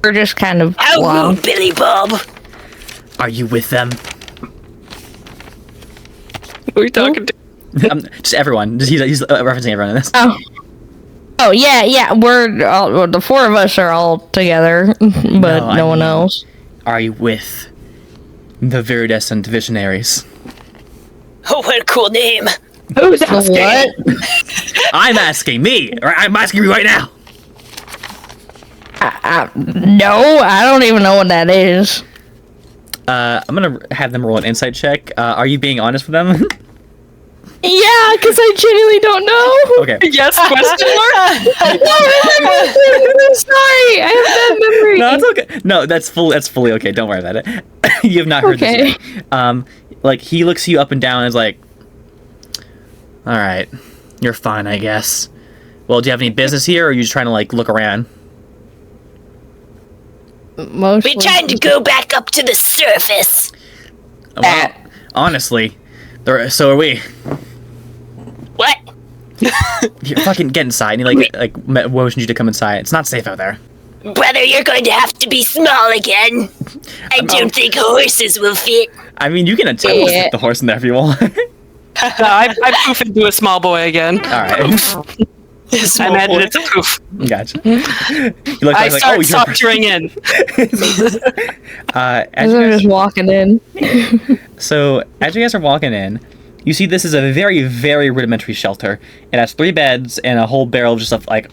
[SPEAKER 3] We're just kind of
[SPEAKER 6] How
[SPEAKER 3] long.
[SPEAKER 6] rude, Billy Bob.
[SPEAKER 1] are you with them?
[SPEAKER 2] Who are you talking to?
[SPEAKER 1] Just everyone. He's referencing everyone in this.
[SPEAKER 3] Oh yeah. We're the four of us are all together, but
[SPEAKER 1] I
[SPEAKER 3] no one
[SPEAKER 1] mean-
[SPEAKER 3] else.
[SPEAKER 1] Are you with the Viridescent Visionaries?
[SPEAKER 6] Oh, what a cool name.
[SPEAKER 2] Who's
[SPEAKER 3] What?
[SPEAKER 1] I'm asking me. Or I'm asking you right now.
[SPEAKER 3] No, I don't even know what that is.
[SPEAKER 1] I'm gonna have them roll an insight check. Are you being honest with them?
[SPEAKER 3] Yeah, because I genuinely don't know.
[SPEAKER 1] Okay.
[SPEAKER 2] Yes, question mark?
[SPEAKER 3] I'm sorry, I have bad memory.
[SPEAKER 1] No, it's okay. No, that's fully okay. Don't worry about it. You have not heard
[SPEAKER 3] Okay.
[SPEAKER 1] this yet. Like he looks you up and down and is like, "All right, you're fine, I guess. Well, do you have any business here, or are you just trying to like look around?"
[SPEAKER 3] Mostly.
[SPEAKER 6] We're trying to go back up to the surface.
[SPEAKER 1] Well, honestly, so are we.
[SPEAKER 6] What?
[SPEAKER 1] You fucking get inside. And he like motions you to come inside. It's not safe out there.
[SPEAKER 6] Brother, you're going to have to be small again. I don't think horses will fit.
[SPEAKER 1] I mean, you can attempt to
[SPEAKER 3] Yeah.
[SPEAKER 1] fit the horse in there if you want.
[SPEAKER 2] I poof into a small boy again.
[SPEAKER 1] All right.
[SPEAKER 2] I imagine it's a poof.
[SPEAKER 1] Gotcha. You look
[SPEAKER 2] I
[SPEAKER 1] like,
[SPEAKER 2] start
[SPEAKER 1] you're
[SPEAKER 2] sauntering in.
[SPEAKER 1] as
[SPEAKER 3] As
[SPEAKER 1] you
[SPEAKER 3] I'm
[SPEAKER 1] guys,
[SPEAKER 3] just walking in.
[SPEAKER 1] so as you guys are walking in, you see this is a very, very rudimentary shelter. It has 3 beds and a whole barrel just of like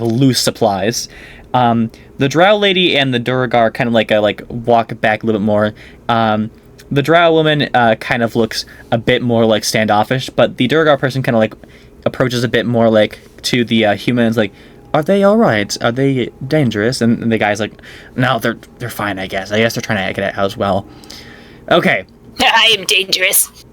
[SPEAKER 1] loose supplies. The drow lady and the Duragar kind of like walk back a little bit more. The drow woman kind of looks a bit more like standoffish, but the Duragar person kind of like approaches a bit more like to the humans, like, "Are they all right? Are they dangerous?" And the guy's like, "No, they're fine. I guess they're trying to get it out as well." Okay.
[SPEAKER 6] I am dangerous.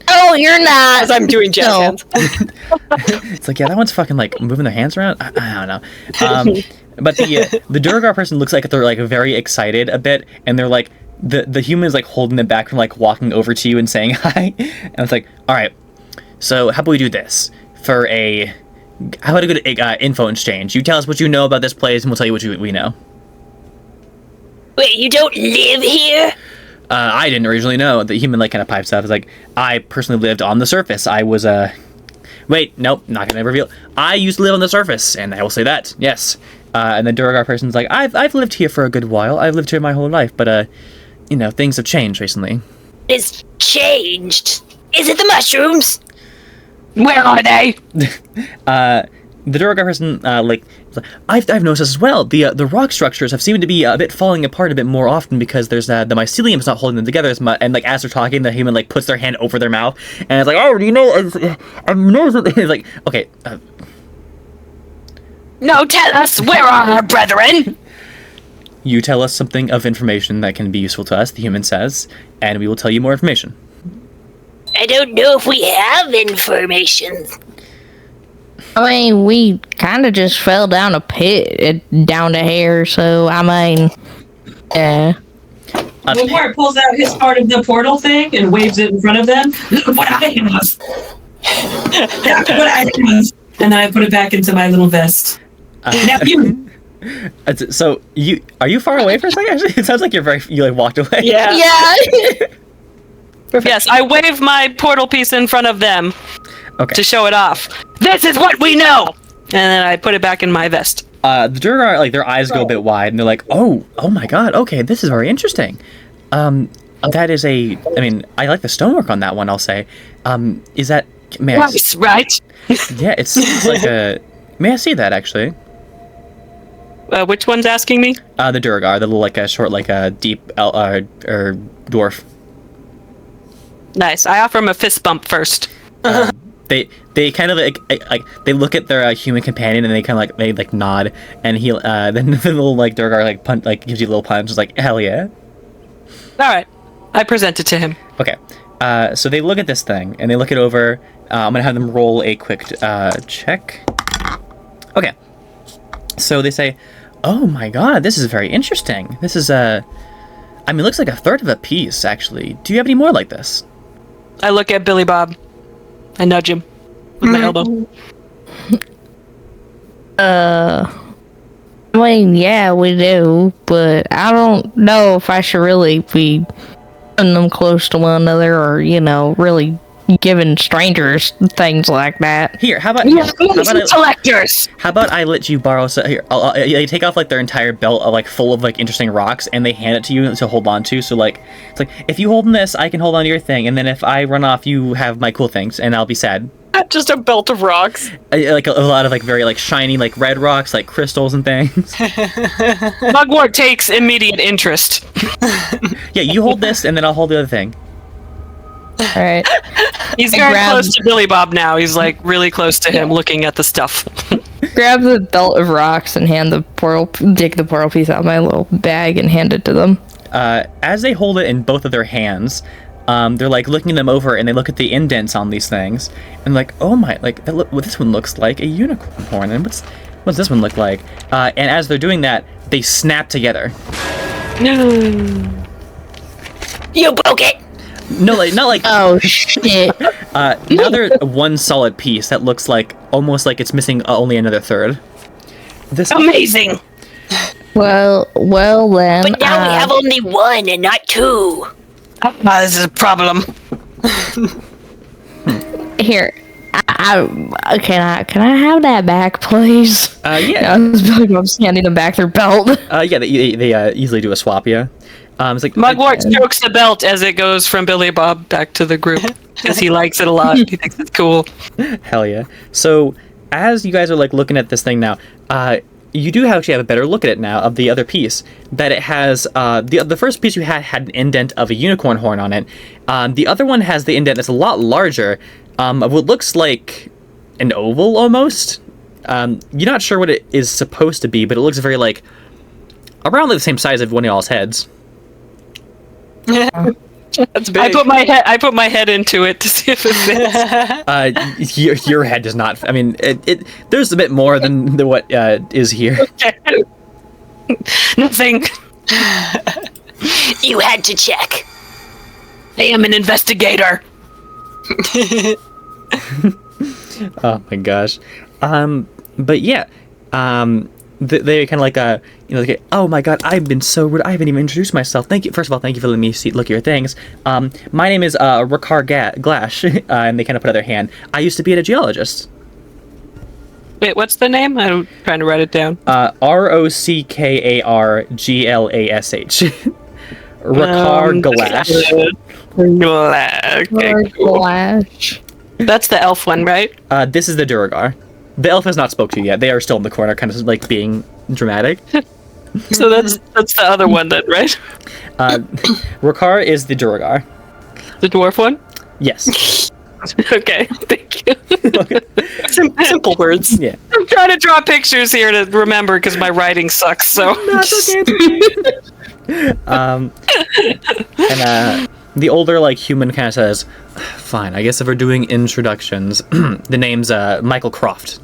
[SPEAKER 3] Oh, you're not.
[SPEAKER 4] As I'm doing jazz
[SPEAKER 3] No.
[SPEAKER 4] hands.
[SPEAKER 1] It's like, yeah, that one's fucking like moving their hands around. I don't know. But the Duragar person looks like they're like very excited a bit, and they're like the human's like holding them back from like walking over to you and saying hi. And it's like, all right, so how about we do this for how about a good info exchange? You tell us what you know about this place, and we'll tell you what we know.
[SPEAKER 6] Wait, you don't live here?
[SPEAKER 1] I didn't originally know. The human like kind of pipes up. It's like, I personally lived on the surface. I was wait, nope, not gonna reveal. I used to live on the surface, and I will say that, yes. And the Duragar person's like, I've lived here for a good while. I've lived here my whole life, but things have changed recently.
[SPEAKER 6] It's changed. Is it the mushrooms?
[SPEAKER 2] Where are they?
[SPEAKER 1] The Duragar person I've noticed this as well. The rock structures have seemed to be a bit falling apart a bit more often because there's the mycelium's not holding them together as much. And like as they're talking, the human like puts their hand over their mouth and it's like, "Oh, do you know? I know something." It's like, okay.
[SPEAKER 6] No, tell us, where are our brethren?
[SPEAKER 1] You tell us something of information that can be useful to us, the human says, and we will tell you more information.
[SPEAKER 6] I don't know if we have information.
[SPEAKER 3] I mean, we kind of just fell down a pit down to here, so I mean, yeah.
[SPEAKER 7] Before pulls out his part of the portal thing and waves it in front of them. Look what I have. Look what I have. And then I put it back into my little vest. Now you.
[SPEAKER 1] So are you far away for a second? Actually, it sounds like you like walked away.
[SPEAKER 4] Yeah.
[SPEAKER 3] Yeah.
[SPEAKER 2] Yes, I wave my portal piece in front of them
[SPEAKER 1] Okay.
[SPEAKER 2] to show it off. This is what we know! And then I put it back in my vest.
[SPEAKER 1] The Duragar, like their eyes go a bit wide, and they're like, "Oh my God! Okay, this is very interesting." That is I mean, I like the stonework on that one. I'll say. Is that? May I?
[SPEAKER 2] Nice, right?
[SPEAKER 1] Yeah, it's like a. May I see that actually?
[SPEAKER 2] Which one's asking me?
[SPEAKER 1] The Duragar, the little like a short like a deep or dwarf.
[SPEAKER 2] Nice. I offer him a fist bump first.
[SPEAKER 1] they kind of like they look at their human companion and they kind of they nod, and he then the little like Durgar gives you a little punch. It's like, hell yeah.
[SPEAKER 2] All right, I present it to him.
[SPEAKER 1] Okay, so they look at this thing and they look it over. I'm gonna have them roll a quick check. Okay, so they say, "Oh my god, this is very interesting. This is it looks like a third of a piece actually. Do you have any more like this?"
[SPEAKER 2] I look at Billy Bob. I nudge him with my elbow.
[SPEAKER 3] I mean, yeah, we do, but I don't know if I should really be putting them close to one another, or really giving strangers things like that.
[SPEAKER 1] Here, how about
[SPEAKER 2] Collectors.
[SPEAKER 1] How about I let you borrow? So here, they take off their entire belt of full of interesting rocks, and they hand it to you to hold on to. So it's like, if you hold this, I can hold on to your thing, and then if I run off, you have my cool things, and I'll be sad.
[SPEAKER 4] Just a belt of rocks.
[SPEAKER 1] A lot of very shiny red rocks, crystals and things.
[SPEAKER 2] Mugwort takes immediate interest.
[SPEAKER 1] Yeah, you hold this, and then I'll hold the other thing.
[SPEAKER 3] All right.
[SPEAKER 2] He's very close to Billy Bob now. He's really close to him, looking at the stuff.
[SPEAKER 3] Grab the belt of rocks and dig the portal piece out of my little bag and hand it to them.
[SPEAKER 1] As they hold it in both of their hands, they're looking them over, and they look at the indents on these things, and oh my, this one looks like a unicorn, and what's this one look like? And as they're doing that, they snap together.
[SPEAKER 6] You broke it.
[SPEAKER 1] No, not
[SPEAKER 3] Oh shit!
[SPEAKER 1] Another one solid piece that looks almost like it's missing only another third. This
[SPEAKER 6] Amazing.
[SPEAKER 3] Well then.
[SPEAKER 6] But now we have only one and not two.
[SPEAKER 2] This is a problem.
[SPEAKER 3] Here, can I have that back, please?
[SPEAKER 1] Yeah.
[SPEAKER 3] I'm standing them back their belt.
[SPEAKER 1] Yeah, they easily do a swap, yeah. It's
[SPEAKER 2] Mugwort strokes the belt as it goes from Billy Bob back to the group, because he likes it a lot. He thinks it's cool.
[SPEAKER 1] Hell yeah. So, as you guys are looking at this thing now, you do actually have a better look at it now of the other piece. That it has the first piece you had an indent of a unicorn horn on it. The other one has the indent that's a lot larger, of what looks like an oval almost. You're not sure what it is supposed to be, but it looks very around the same size of one of y'all's heads.
[SPEAKER 4] That's big.
[SPEAKER 2] I put my head into it to see if it fits.
[SPEAKER 1] Your head does not. I mean, there's a bit more than what is here.
[SPEAKER 2] Okay. Nothing.
[SPEAKER 6] You had to check.
[SPEAKER 2] I am an investigator.
[SPEAKER 1] Oh my gosh. But yeah. They kind of oh my god, I've been so rude. I haven't even introduced myself. Thank you. First of all, thank you for letting me look at your things. My name is Rakar Glash, and they kind of put out their hand. I used to be a geologist.
[SPEAKER 2] Wait, what's the name? I'm trying to write it down.
[SPEAKER 1] Rockarglash. Rakar Glash.
[SPEAKER 2] Okay, cool.
[SPEAKER 3] Glash.
[SPEAKER 2] That's the elf one, right?
[SPEAKER 1] This is the Duragar. The elf has not spoke to you yet. They are still in the corner, kind of being dramatic.
[SPEAKER 2] So that's the other one then, right?
[SPEAKER 1] Rakar is the Duragar.
[SPEAKER 2] The dwarf one?
[SPEAKER 1] Yes.
[SPEAKER 2] Okay, thank you.
[SPEAKER 4] Simple words.
[SPEAKER 1] Yeah.
[SPEAKER 2] I'm trying to draw pictures here to remember because my writing sucks. So
[SPEAKER 1] That's okay. And the older human kind of says, "Fine, I guess if we're doing introductions, the name's Michael Croft."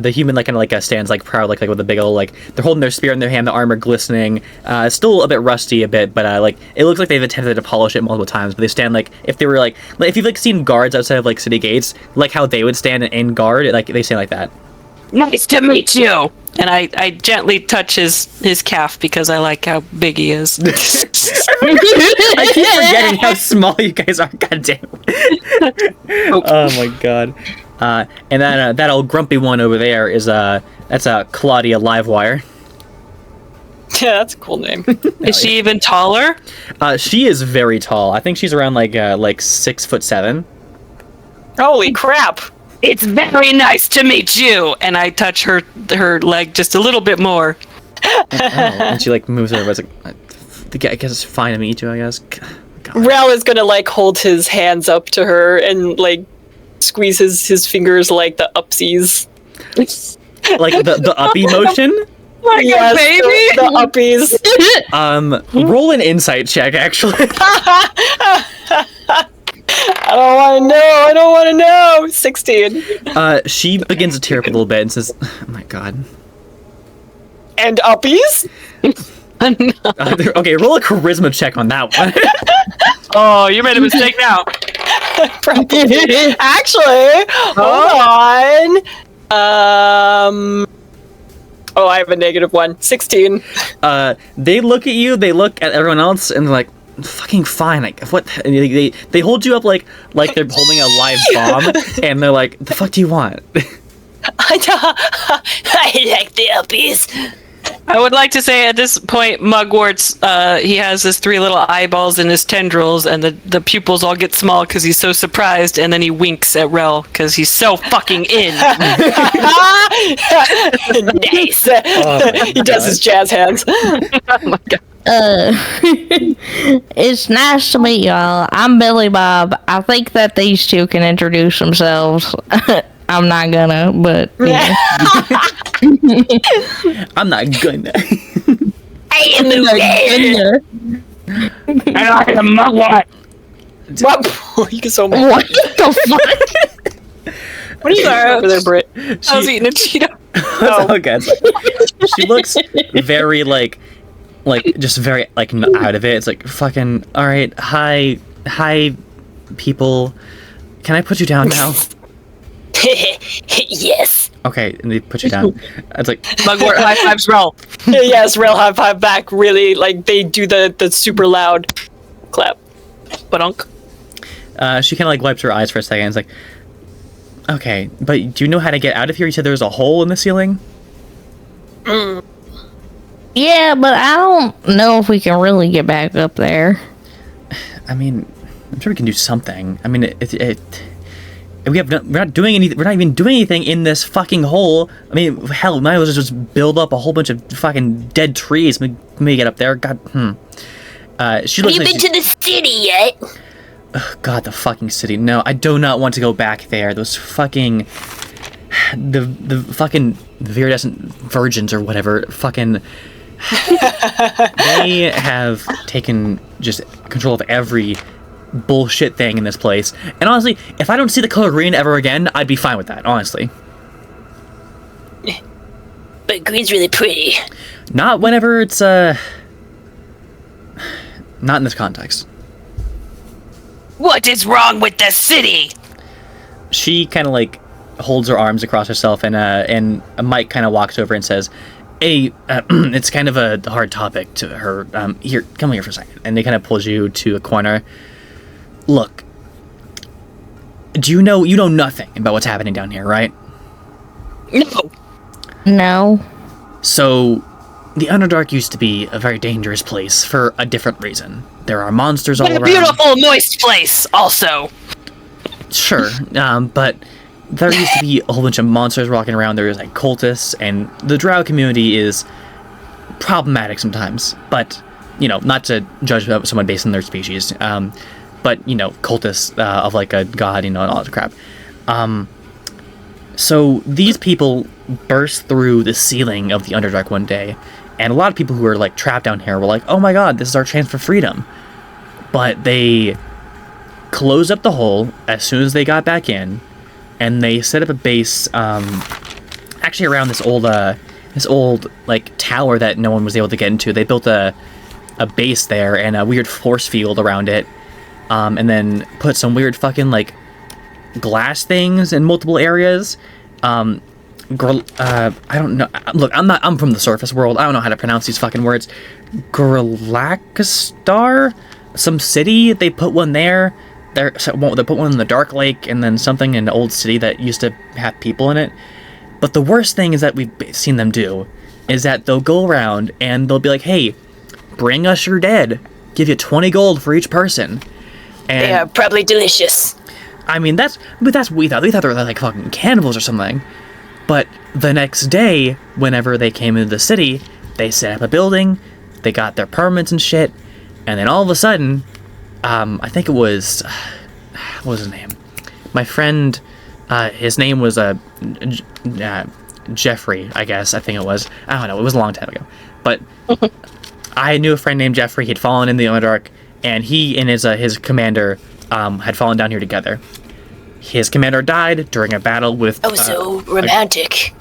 [SPEAKER 1] The human kind of stands proud with a big old they're holding their spear in their hand, the armor glistening. Still a bit rusty a bit, but it looks like they've attempted to polish it multiple times. But they stand if they were if you've seen guards outside of city gates, how they would stand in guard, they stand like that.
[SPEAKER 2] nice to meet you. And I gently touch his calf because I like how big he is.
[SPEAKER 1] I keep forgetting how small you guys are. God damn. Oh my god. And then that old grumpy one over there is that's Claudia Livewire.
[SPEAKER 4] Yeah, that's a cool name.
[SPEAKER 2] Is she even taller?
[SPEAKER 1] She is very tall. I think she's around 6'7".
[SPEAKER 4] Holy crap!
[SPEAKER 2] It's very nice to meet you. And I touch her leg just a little bit more.
[SPEAKER 1] And she moves over. It's I guess it's fine to meet you. I guess. God.
[SPEAKER 4] Rel is gonna hold his hands up to her and squeezes his fingers like the upsies.
[SPEAKER 1] Like the uppy motion.
[SPEAKER 3] Like
[SPEAKER 4] Yes,
[SPEAKER 3] a baby.
[SPEAKER 4] the uppies.
[SPEAKER 1] Roll an insight check, actually.
[SPEAKER 4] I don't want to know. 16.
[SPEAKER 1] She begins to tear up a little bit and says, "Oh my god."
[SPEAKER 4] And uppies?
[SPEAKER 1] Okay, roll a charisma check on that one.
[SPEAKER 2] Oh, you made a mistake now.
[SPEAKER 4] Probably. Actually, hold on. Oh, I have a -1. 16.
[SPEAKER 1] They look at you, they look at everyone else, and they're like, "Fucking fine." Like, what? And they hold you up like they're holding a live bomb, and they're like, "The fuck do you want?"
[SPEAKER 6] I like the uppies.
[SPEAKER 2] I would like to say at this point, Mugwort's, he has his 3 little eyeballs in his tendrils, and the pupils all get small because he's so surprised, and then he winks at Rel because he's so fucking in.
[SPEAKER 4] Nice. He does his jazz hands.
[SPEAKER 2] Oh my god.
[SPEAKER 3] It's nice to meet y'all. I'm Billy Bob. I think that these two can introduce themselves. I'm not gonna, but yeah.
[SPEAKER 1] I'm not gonna.
[SPEAKER 6] I am a bear.
[SPEAKER 2] And I am Mugwort.
[SPEAKER 4] What? You get so much.
[SPEAKER 3] What the fuck?
[SPEAKER 4] What are you doing over there, Britt?
[SPEAKER 2] I was eating a Cheeto.
[SPEAKER 1] Oh, God. She looks very just very out of it. It's like, fucking, all right, hi people. Can I put you down now?
[SPEAKER 6] Yes.
[SPEAKER 1] Okay, and they put you down. It's like,
[SPEAKER 2] Mugwort high fives Rel.
[SPEAKER 4] Yes, real high five back. Really, like they do the super loud clap.
[SPEAKER 2] Badunk.
[SPEAKER 1] she kind of wipes her eyes for a second. It's like, okay, but do you know how to get out of here? You said there was a hole in the ceiling?
[SPEAKER 3] Yeah, but I don't know if we can really get back up there.
[SPEAKER 1] I mean, I'm sure we can do something. I mean, we're not doing anything. We're not even doing anything in this fucking hole. I mean, hell, we might as well just build up a whole bunch of fucking dead trees. Maybe get up there. God, she looks
[SPEAKER 6] Have you been to the city yet?
[SPEAKER 1] Ugh, God, the fucking city. No, I do not want to go back there. Those fucking the fucking viridescent virgins or whatever. Fucking. They have taken just control of every bullshit thing in this place. And honestly, if I don't see the color green ever again, I'd be fine with that, honestly.
[SPEAKER 6] But green's really pretty.
[SPEAKER 1] Not whenever it's, not in this context.
[SPEAKER 6] What is wrong with the city?
[SPEAKER 1] She kind of holds her arms across herself, and Mike kind of walks over and says, hey, it's kind of a hard topic to her. Here, come here for a second. And they kind of pulls you to a corner. Look, you know nothing about what's happening down here, right?
[SPEAKER 3] No.
[SPEAKER 1] So, the Underdark used to be a very dangerous place for a different reason. There are monsters all around.
[SPEAKER 6] A beautiful, moist place, also.
[SPEAKER 1] Sure, but there used to be a whole bunch of monsters walking around. There's cultists, and the Drow community is problematic sometimes. But, not to judge someone based on their species. But, cultists of a god, and all that crap. So these people burst through the ceiling of the Underdark one day, and a lot of people who were trapped down here were like, oh my god, this is our chance for freedom. But they closed up the hole as soon as they got back in, and they set up a base actually around this old tower that no one was able to get into. They built a base there and a weird force field around it, and then put some weird fucking glass things in multiple areas. I don't know. Look, I'm from the surface world. I don't know how to pronounce these fucking words. Gorlakastar? Some city? They put one there. They put one in the Dark Lake, and then something in the old city that used to have people in it. But the worst thing is that we've seen them do is that they'll go around and they'll be like, hey, bring us your dead. Give you 20 gold for each person. And
[SPEAKER 6] They are probably delicious.
[SPEAKER 1] I mean, that's what we thought. We thought they were fucking cannibals or something. But the next day, whenever they came into the city, they set up a building, they got their permits and shit, and then all of a sudden, I think it was, what was his name? My friend His name was Jeffrey, I guess. I think it was. I don't know. It was a long time ago. But I knew a friend named Jeffrey. He'd fallen in the Underdark, and he and his commander had fallen down here together. His commander died during a battle with...
[SPEAKER 6] Oh, so romantic.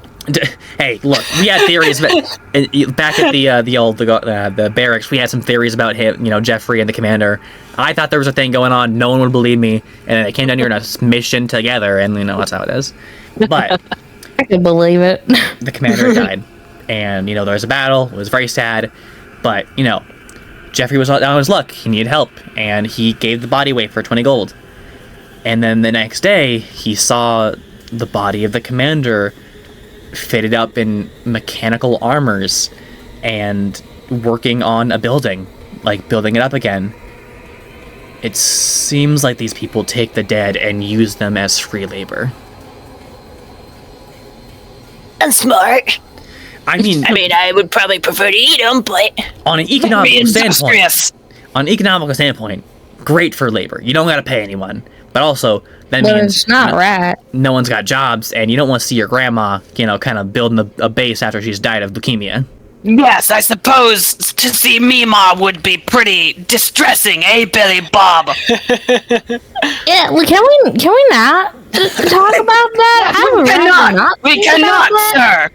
[SPEAKER 1] Hey, look, we had theories back at the barracks. We had some theories about him, Jeffrey and the commander. I thought there was a thing going on. No one would believe me, and they came down here on a mission together, and that's how it is. But
[SPEAKER 3] I can believe it.
[SPEAKER 1] The commander died, and there was a battle. It was very sad, but Jeffrey was on his luck. He needed help, and he gave the body away for 20 gold. And then the next day, he saw the body of the commander fitted up in mechanical armors and working on a building, like building it up again. It seems like these people take the dead and use them as free labor.
[SPEAKER 6] That's smart.
[SPEAKER 1] I mean,
[SPEAKER 6] I would probably prefer to eat them, but
[SPEAKER 1] on an economical standpoint, great for labor. You don't got to pay anyone, but also that means
[SPEAKER 3] it's not right.
[SPEAKER 1] No one's got jobs, and you don't want to see your grandma, kind of building a base after she's died of leukemia.
[SPEAKER 6] Yes, I suppose to see Mima would be pretty distressing, eh, Billy Bob?
[SPEAKER 3] Yeah, well, can we not talk about that?
[SPEAKER 6] We cannot, sir.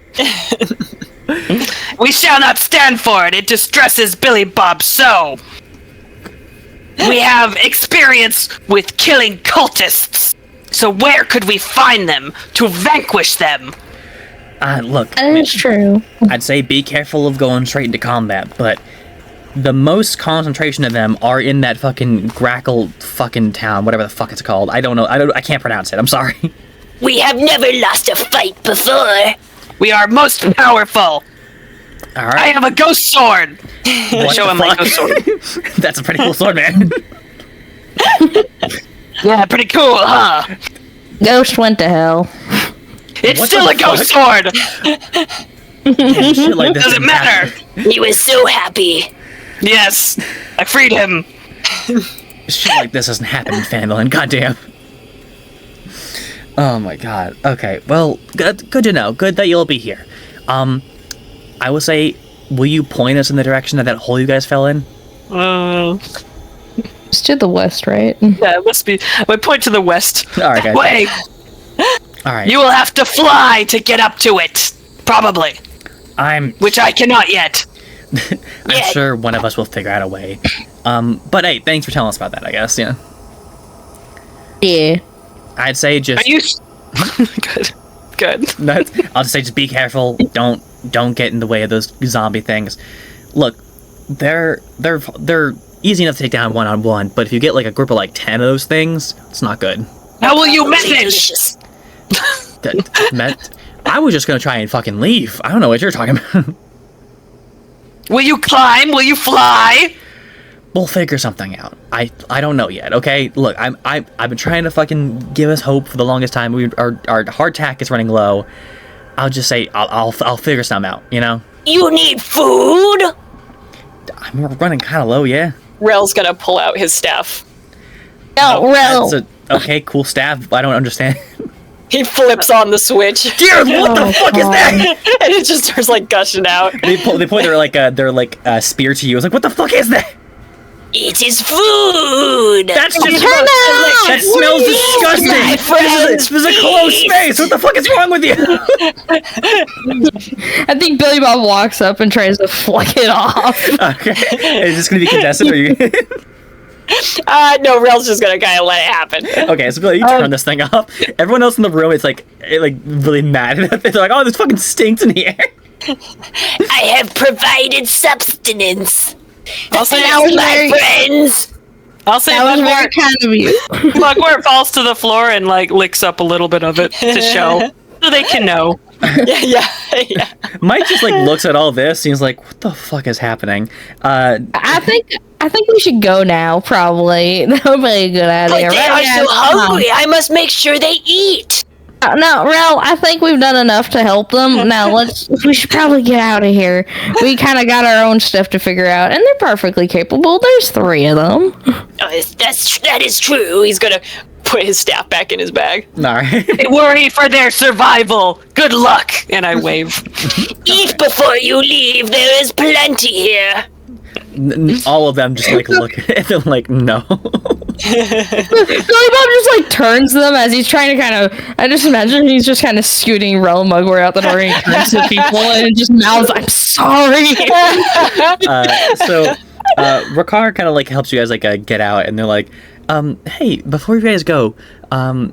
[SPEAKER 6] We shall not stand for it. It distresses Billy Bob so. We have experience with killing cultists. So where could we find them to vanquish them?
[SPEAKER 1] Look,
[SPEAKER 3] that is true.
[SPEAKER 1] I'd say be careful of going straight into combat, but the most concentration of them are in that fucking Grackle fucking town, whatever the fuck it's called. I don't know. I can't pronounce it. I'm sorry.
[SPEAKER 6] We have never lost a fight before. We are most powerful.
[SPEAKER 1] All right.
[SPEAKER 6] I have a ghost sword. Show him my ghost sword.
[SPEAKER 1] That's a pretty cool sword, man.
[SPEAKER 6] Yeah, pretty cool, huh?
[SPEAKER 3] Ghost went to hell.
[SPEAKER 6] It's still a ghost sword!
[SPEAKER 1] Yeah, shit like this
[SPEAKER 6] doesn't matter! He was so happy. Yes, I freed him.
[SPEAKER 1] Shit like this doesn't happen in Fandolin, goddamn. Oh my god. Okay, well, good to know. Good that you'll be here. I will say, will you point us in the direction of that hole you guys fell in?
[SPEAKER 3] It's to the west, right?
[SPEAKER 2] Yeah, it must be. I point to the west.
[SPEAKER 1] Alright, guys.
[SPEAKER 6] Wait!
[SPEAKER 1] Alright.
[SPEAKER 6] You will have to fly to get up to it. Probably. Which I cannot yet.
[SPEAKER 1] I'm sure one of us will figure out a way. But hey, thanks for telling us about that, I guess, yeah.
[SPEAKER 3] Yeah.
[SPEAKER 1] I'd say just...
[SPEAKER 2] Are you... Good.
[SPEAKER 1] I'll just say just be careful. Don't get in the way of those zombie things. Look, they're easy enough to take down one-on-one, but if you get like a group of like 10 of those things, it's not good.
[SPEAKER 6] How will you manage?
[SPEAKER 1] I was just gonna try and fucking leave. I don't know what you're talking about.
[SPEAKER 6] Will you climb? Will you fly?
[SPEAKER 1] We'll figure something out. I don't know yet. Okay, look, I've been trying to fucking give us hope for the longest time. Our hardtack is running low. I'll just say I'll figure something out.
[SPEAKER 6] You need food.
[SPEAKER 1] We're running kind of low, yeah.
[SPEAKER 4] Rel's gonna pull out his staff.
[SPEAKER 3] No, Rel.
[SPEAKER 1] Okay, cool staff. I don't understand.
[SPEAKER 4] He flips on the switch.
[SPEAKER 1] Dude, what the fuck is that?
[SPEAKER 4] And it just starts like gushing out.
[SPEAKER 1] They point their spear to you. I was like, what the fuck is that?
[SPEAKER 6] It is food.
[SPEAKER 1] That's just that smells disgusting. This is a closed space. What the fuck is wrong with you?
[SPEAKER 3] I think Billy Bob walks up and tries to flick it off.
[SPEAKER 1] Okay, is this gonna be contested? Or are you?
[SPEAKER 4] No, Rel's just gonna kind of let it happen.
[SPEAKER 1] Okay, so Billy, you turn this thing off. Everyone else in the room is like really mad. They're like, "Oh, this fucking stinks in here."
[SPEAKER 6] I have provided substance.
[SPEAKER 2] I'll say
[SPEAKER 6] my friends.
[SPEAKER 2] I'll say
[SPEAKER 3] that was very kind of you.
[SPEAKER 2] Mugwort falls to the floor and like licks up a little bit of it to show, so they can know.
[SPEAKER 4] Yeah.
[SPEAKER 1] Mike just looks at all this. And he's like, "What the fuck is happening?"
[SPEAKER 3] I think we should go now. Probably that would be a good idea.
[SPEAKER 6] But they are so hungry. I must make sure they eat.
[SPEAKER 3] No, Rel, I think we've done enough to help them. Now we should probably get out of here. We kind of got our own stuff to figure out, and they're perfectly capable. There's 3 of them.
[SPEAKER 6] That is true. He's gonna
[SPEAKER 4] put his staff back in his bag.
[SPEAKER 1] Alright.
[SPEAKER 2] I worry for their survival. Good luck. And I wave.
[SPEAKER 6] Eat before you leave. There is plenty here.
[SPEAKER 1] All of them just like look at them like no.
[SPEAKER 3] Billy Bob just like turns to them as he's trying to kind of. I just imagine he's just kind of scooting Rel and Mugwort out the door and he turns to people and just mouths, "I'm sorry."
[SPEAKER 1] So Rakar kind of like helps you guys like get out, and they're like, "Hey, before you guys go, in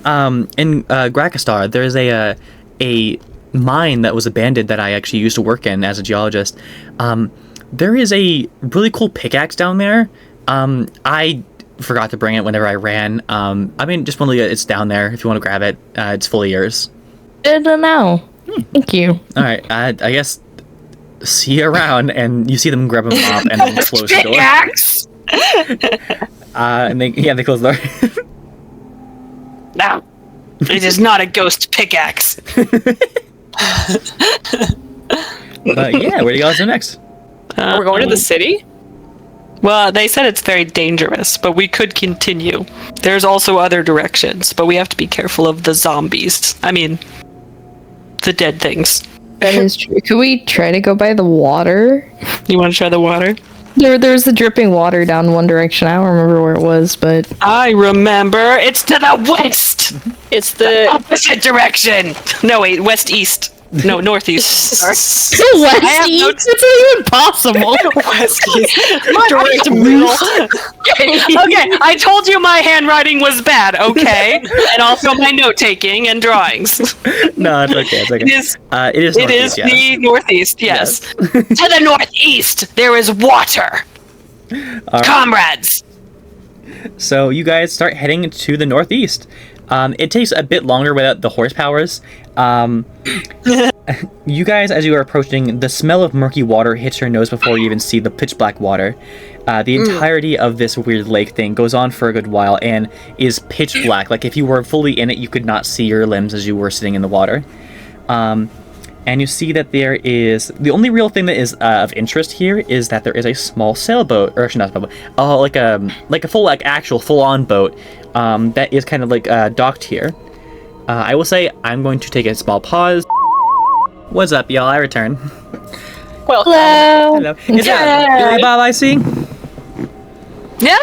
[SPEAKER 1] Grakastar, there's a mine that was abandoned that I actually used to work in as a geologist. There is a really cool pickaxe down there. I forgot to bring it whenever I ran. I mean, just want to it's down there if you want to grab it. It's fully yours."
[SPEAKER 3] Good to know. Thank you.
[SPEAKER 1] All right, I guess see you around, and you see them grab him up and then close the door.
[SPEAKER 2] Pickaxe!
[SPEAKER 1] And they close the door.
[SPEAKER 2] No, it is not a ghost pickaxe.
[SPEAKER 1] But yeah, where do you guys go next?
[SPEAKER 4] We're going to the city?
[SPEAKER 2] Well, they said it's very dangerous, but we could continue. There's also other directions, but we have to be careful of the zombies. I mean, the dead things.
[SPEAKER 3] That is true. Could we try to go by the water?
[SPEAKER 2] You want to try the water?
[SPEAKER 3] There's the dripping water down one direction. I don't remember where it was, but
[SPEAKER 2] I remember. It's to the west.
[SPEAKER 4] It's the
[SPEAKER 2] Opposite direction. No, wait, west-east. No, northeast. Sorry.
[SPEAKER 3] west
[SPEAKER 2] have no
[SPEAKER 3] east. It's even possible.
[SPEAKER 4] direct middle.
[SPEAKER 2] Okay, I told you my handwriting was bad, okay? And also my note-taking and drawings.
[SPEAKER 1] No, it's okay. It's okay. It is northeast, yes.
[SPEAKER 2] The northeast, yes. To the northeast, there is water.
[SPEAKER 1] Right.
[SPEAKER 2] Comrades.
[SPEAKER 1] So you guys start heading to the northeast. It takes a bit longer without the horsepowers. You guys, as you are approaching, the smell of murky water hits your nose before you even see the pitch black water. The entirety of this weird lake thing goes on for a good while and is pitch black. Like if you were fully in it, you could not see your limbs as you were sitting in the water. And you see that there is the only real thing that is of interest here is that there is a small sailboat, or actually not sailboat, like a full actual full-on boat that is kind of like docked here. I will say I'm going to take a small pause. What's up, y'all? I return.
[SPEAKER 4] Well,
[SPEAKER 1] Hello. Is that Billy Bob I see?
[SPEAKER 2] Yeah.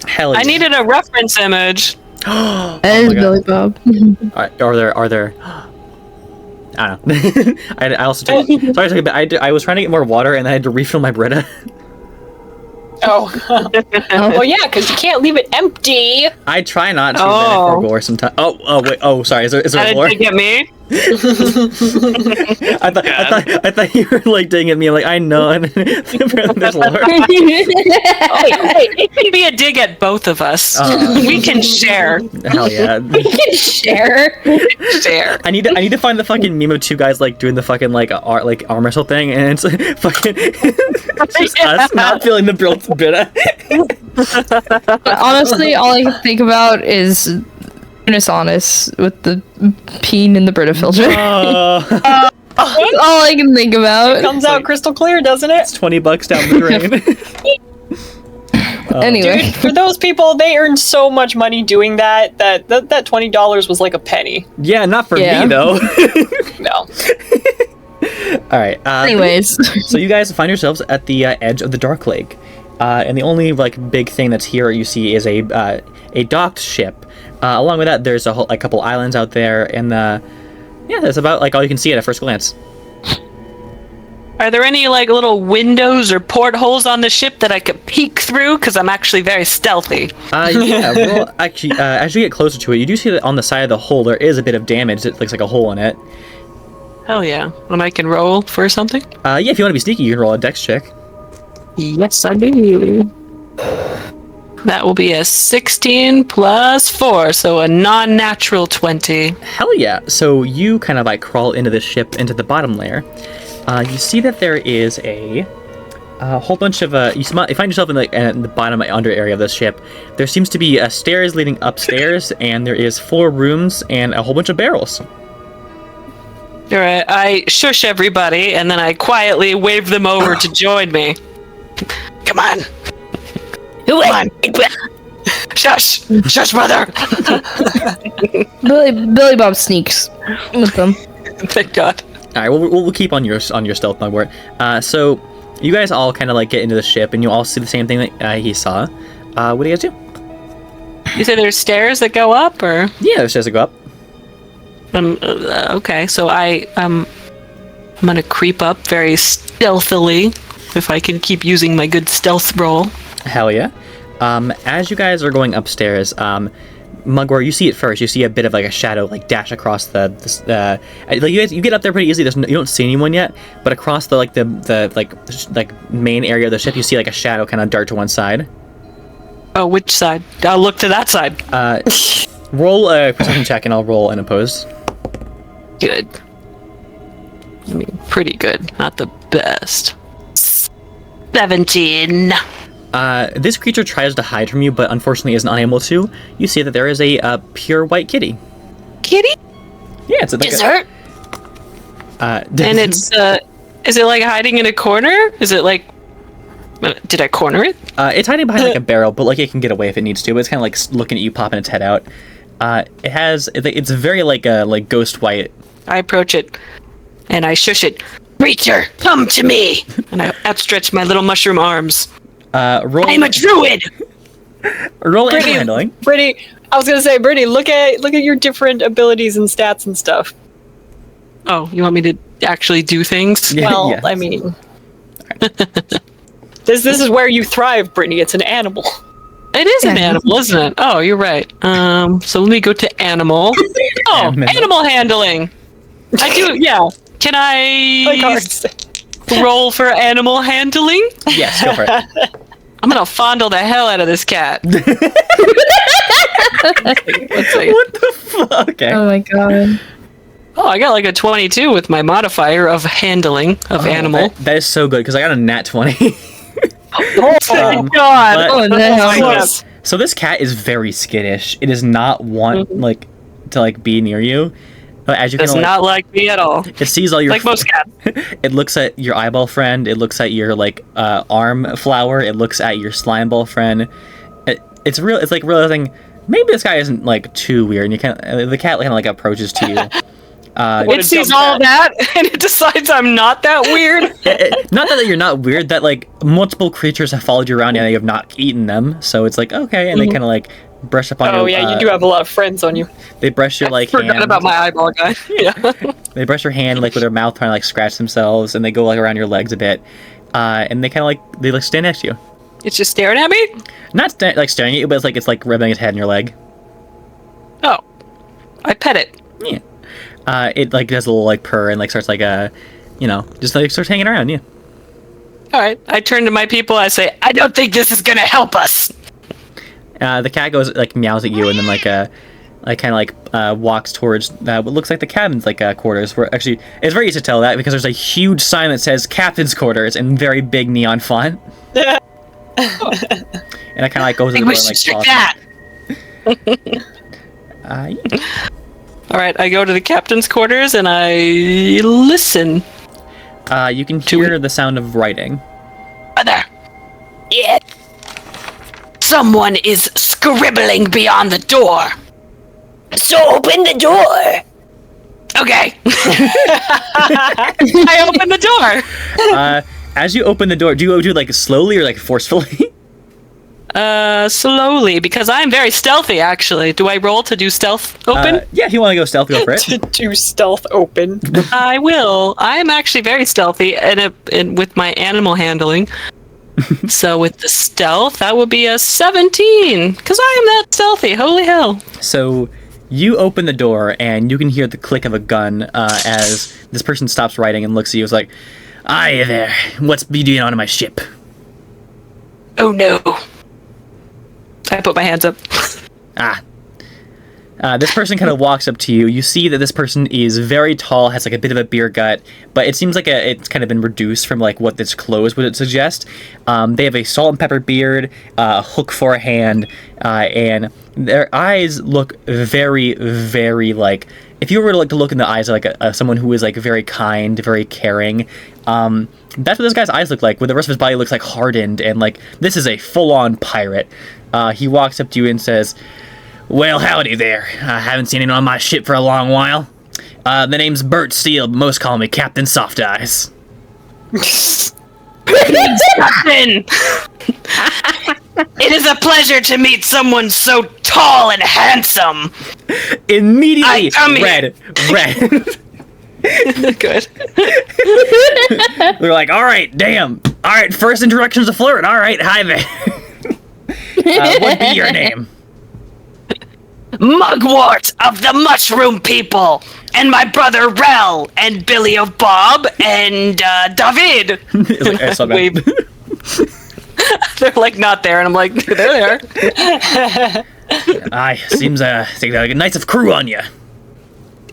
[SPEAKER 1] Hell yeah.
[SPEAKER 2] I needed a reference image.
[SPEAKER 3] That is Billy Bob.
[SPEAKER 1] Are there? I don't know. I also took, sorry, I was trying to get more water and I had to refill my Brita.
[SPEAKER 4] Oh. Well, yeah, because you can't leave it empty.
[SPEAKER 1] I try not to, then I forgo sometimes. Oh, wait. Oh, sorry. Is there more?
[SPEAKER 2] Did you get me?
[SPEAKER 1] I thought you were like digging at me. I'm like, I know. And there's lore.
[SPEAKER 2] Hey, it can be a dig at both of us. We can share.
[SPEAKER 1] Hell yeah.
[SPEAKER 3] We can share.
[SPEAKER 1] I need to find the fucking meme of two guys like doing the fucking like art like arm wrestle thing, and it's fucking it's just us not feeling the built bit.
[SPEAKER 3] Honestly, all I can think about is Honest with the peen in the Brita filter. That's all I can think about.
[SPEAKER 4] Comes out crystal clear, doesn't it?
[SPEAKER 1] It's $20 down the drain.
[SPEAKER 3] Anyway,
[SPEAKER 4] Dude, for those people, they earned so much money doing that $20 was like a penny.
[SPEAKER 1] Yeah, not for me though.
[SPEAKER 4] No.
[SPEAKER 1] All right.
[SPEAKER 3] anyways,
[SPEAKER 1] so you guys find yourselves at the edge of the Dark Lake, and the only like big thing that's here you see is a docked ship. Along with that, there's a couple islands out there, and that's about like all you can see at a first glance.
[SPEAKER 2] Are there any like little windows or portholes on the ship that I could peek through? Because I'm actually very stealthy.
[SPEAKER 1] Yeah. Well, actually, as you get closer to it, you do see that on the side of the hull there is a bit of damage. It looks like a hole in it.
[SPEAKER 2] Hell yeah! And I can roll for something.
[SPEAKER 1] Yeah, if you want to be sneaky, you can roll a dex check.
[SPEAKER 2] Yes, I do. That will be a 16 plus 4, so a non-natural 20.
[SPEAKER 1] Hell yeah. So you kind of like crawl into the ship, into the bottom layer. You see that there is a whole bunch of... you find yourself in the bottom under area of the ship. There seems to be stairs leading upstairs, and there is 4 rooms and a whole bunch of barrels.
[SPEAKER 2] Alright, I shush everybody, and then I quietly wave them over to join me. Come on.
[SPEAKER 6] Shush! Shush, brother!
[SPEAKER 3] Billy Bob sneaks with them.
[SPEAKER 2] Thank God.
[SPEAKER 1] All right, we'll keep on your stealth, Mugwort. So you guys all kind of like get into the ship, and you all see the same thing that he saw. What do you guys do?
[SPEAKER 2] You said there's stairs that go up, or?
[SPEAKER 1] Yeah, there's stairs that go up.
[SPEAKER 2] Okay, so I'm gonna creep up very stealthily, if I can keep using my good stealth roll.
[SPEAKER 1] Hell yeah. As you guys are going upstairs, Mugwort, you see it first. You see a bit of like a shadow like dash across like you get up there pretty easily. You don't see anyone yet, but across the main area of the ship, you see like a shadow kind of dart to one side.
[SPEAKER 2] Oh, which side? I'll look to that side.
[SPEAKER 1] Roll a perception check, and I'll roll an opposed.
[SPEAKER 2] Good. I mean, pretty good. Not the best. 17.
[SPEAKER 1] This creature tries to hide from you, but unfortunately is unable to. You see that there is a pure white kitty.
[SPEAKER 2] Kitty?
[SPEAKER 1] Yeah, it's like
[SPEAKER 6] Dessert?
[SPEAKER 2] And it's, is it like hiding in a corner? Is it like, did I corner it?
[SPEAKER 1] It's hiding behind like a barrel, but like it can get away if it needs to. But it's kind of like looking at you, popping its head out. It's very like ghost white.
[SPEAKER 2] I approach it, and I shush it.
[SPEAKER 6] Creature, come to me!
[SPEAKER 2] And I outstretch my little mushroom arms.
[SPEAKER 1] Roll.
[SPEAKER 6] I'm a druid!
[SPEAKER 1] Roll animal handling.
[SPEAKER 4] Brittany, I was gonna say, Brittany, look at your different abilities and stats and stuff.
[SPEAKER 2] Oh, you want me to actually do things?
[SPEAKER 1] Yeah,
[SPEAKER 4] Well,
[SPEAKER 1] yes.
[SPEAKER 4] I mean, this is where you thrive, Brittany. It's an animal.
[SPEAKER 2] It is an animal, isn't it? Oh, you're right. So let me go to animal. Oh, animal handling. I do, yeah. Can
[SPEAKER 4] Like
[SPEAKER 2] I
[SPEAKER 4] ours.
[SPEAKER 2] roll for animal handling?
[SPEAKER 1] Yes, go for it.
[SPEAKER 2] I'm gonna fondle the hell out of this cat. Let's see.
[SPEAKER 1] What the fuck? Okay.
[SPEAKER 3] Oh my god.
[SPEAKER 2] Oh, I got like a 22 with my modifier of handling of animal.
[SPEAKER 1] That is so good because I got a nat 20.
[SPEAKER 2] Oh my god!
[SPEAKER 1] but-
[SPEAKER 3] Oh no.
[SPEAKER 4] Yes.
[SPEAKER 1] So this cat is very skittish. It does not want to be near you. But as you
[SPEAKER 2] Does
[SPEAKER 1] can
[SPEAKER 2] not like me at all.
[SPEAKER 1] it sees all your
[SPEAKER 2] Like most cats.
[SPEAKER 1] It looks at your eyeball friend. It looks at your arm flower. It looks at your slime ball friend. It's like realizing maybe this guy isn't like too weird. And the cat kind of like approaches to you.
[SPEAKER 2] It sees all that and it decides I'm not that weird.
[SPEAKER 1] Not that you're not weird. That like multiple creatures have followed you around and you have not eaten them. So it's like okay, and they kind of like brush up on your.
[SPEAKER 4] Oh yeah, you do have a lot of friends on you.
[SPEAKER 1] They brush your
[SPEAKER 2] Forgot
[SPEAKER 1] hand.
[SPEAKER 2] about my eyeball guy. Yeah.
[SPEAKER 1] They brush your hand like with their mouth, trying to like scratch themselves, and they go like around your legs a bit, and they kind of like stand next to you.
[SPEAKER 2] It's just staring at me?
[SPEAKER 1] Not staring at you, but it's like rubbing its head on your leg.
[SPEAKER 2] Oh. I pet it.
[SPEAKER 1] Yeah. It like does a little like purr and like starts like just like starts hanging around. Yeah.
[SPEAKER 2] Alright. I turn to my people, I say,
[SPEAKER 6] I don't think this is gonna help us!
[SPEAKER 1] The cat goes like meows at you and then walks towards what looks like the cabin's quarters. Where actually it's very easy to tell that because there's a huge sign that says "Captain's Quarters" in very big neon font. And it kind of like goes in the
[SPEAKER 6] We
[SPEAKER 1] door and
[SPEAKER 6] should
[SPEAKER 1] like
[SPEAKER 6] check
[SPEAKER 1] pauses.
[SPEAKER 6] that!
[SPEAKER 1] Yeah.
[SPEAKER 2] alright, I go to the captain's quarters and I listen.
[SPEAKER 1] You can hear the sound of writing.
[SPEAKER 6] Brother! Yeah! Someone is scribbling beyond the door! So open the door! Okay.
[SPEAKER 2] I open the door.
[SPEAKER 1] As you open the door, do you do like slowly or like forcefully?
[SPEAKER 2] Slowly, because I'm very stealthy, actually. Do I roll to do stealth open?
[SPEAKER 1] Yeah, if you want to go stealth, go for it.
[SPEAKER 4] To do stealth open.
[SPEAKER 2] I will. I'm actually very stealthy and with my animal handling. So with the stealth, that would be a 17. Because I am that stealthy. Holy hell.
[SPEAKER 1] So you open the door and you can hear the click of a gun as this person stops writing and looks at you. It's like, "Aye there, what's be doing on my ship?"
[SPEAKER 6] Oh no.
[SPEAKER 2] I put my hands up.
[SPEAKER 1] This person kind of walks up to you. You see that this person is very tall, has like a bit of a beer gut, but it seems like it's kind of been reduced from like what this clothes would suggest. They have a salt and pepper beard, a hook for a hand, and their eyes look very, very like. If you were to look in the eyes of like someone who is like very kind, very caring, that's what this guy's eyes look like. Where the rest of his body looks like hardened and like this is a full-on pirate. He walks up to you and says, "Well, howdy there. I haven't seen anyone on my ship for a long while. The name's Bert Steele, but most call me Captain Soft Eyes."
[SPEAKER 6] Captain! It is a pleasure to meet someone so tall and handsome.
[SPEAKER 1] Immediately, red.
[SPEAKER 2] Good.
[SPEAKER 1] They're like, all right, damn. All right, first introduction's a flirt. All right, hi there. What be your name?
[SPEAKER 6] Mugwort of the Mushroom People, and my brother Rel, and Billy of Bob, and David.
[SPEAKER 1] It's like, I saw that.
[SPEAKER 2] Wave. They're like not there, and I'm like, there they are.
[SPEAKER 1] Aye, seems think like a nice of crew on you.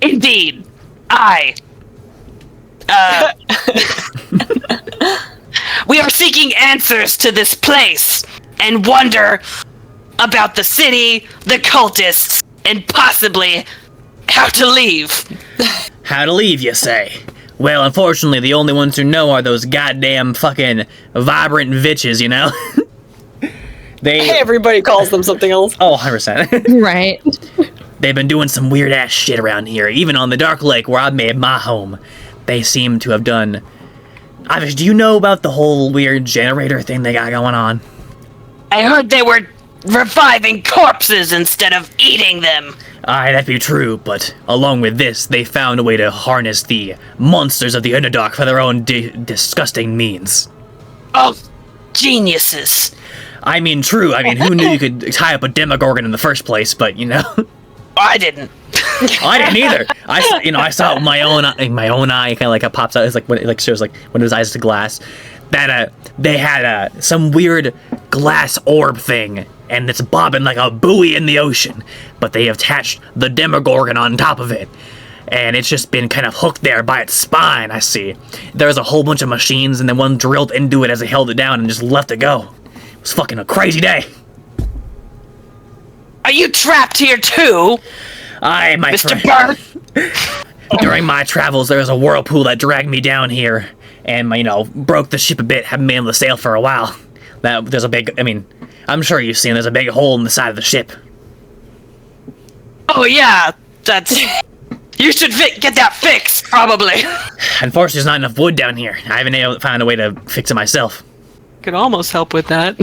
[SPEAKER 6] Indeed, we are seeking answers to this place, and wonder about the city, the cultists, and possibly how to leave.
[SPEAKER 1] How to leave, you say? Well, unfortunately, the only ones who know are those goddamn fucking vibrant bitches, you know?
[SPEAKER 4] Everybody calls them something else.
[SPEAKER 1] Oh, 100%.
[SPEAKER 3] Right.
[SPEAKER 1] They've been doing some weird-ass shit around here, even on the Dark Lake where I made my home. They seem to have done... do you know about the whole weird generator thing they got going on?
[SPEAKER 6] I heard they were reviving corpses instead of eating them.
[SPEAKER 1] Aye, that'd be true, but along with this, they found a way to harness the monsters of the Underdark for their own disgusting means.
[SPEAKER 6] Oh, geniuses.
[SPEAKER 1] I mean, true. I mean, who knew you could tie up a Demogorgon in the first place, but, you know...
[SPEAKER 6] I didn't.
[SPEAKER 1] I didn't either. I saw it with my own eye, kind of like it pops out. It's like when it like shows like when his eyes to glass. That they had some weird glass orb thing, and it's bobbing like a buoy in the ocean. But they attached the Demogorgon on top of it, and it's just been kind of hooked there by its spine. I see. There was a whole bunch of machines, and then one drilled into it as they held it down and just let it go. It was fucking a crazy day.
[SPEAKER 6] Are you trapped here too?
[SPEAKER 1] Aye, my
[SPEAKER 6] Mr.
[SPEAKER 1] friend.
[SPEAKER 6] Burt?
[SPEAKER 1] During my travels, there was a whirlpool that dragged me down here, and broke the ship a bit. Haven't been able to sail for a while. There's a big. I'm sure you've seen. There's a big hole in the side of the ship.
[SPEAKER 6] Oh yeah, that's... You should get that fixed, probably.
[SPEAKER 1] Unfortunately, there's not enough wood down here. I haven't been able to find a way to fix it myself.
[SPEAKER 2] Could almost help with that.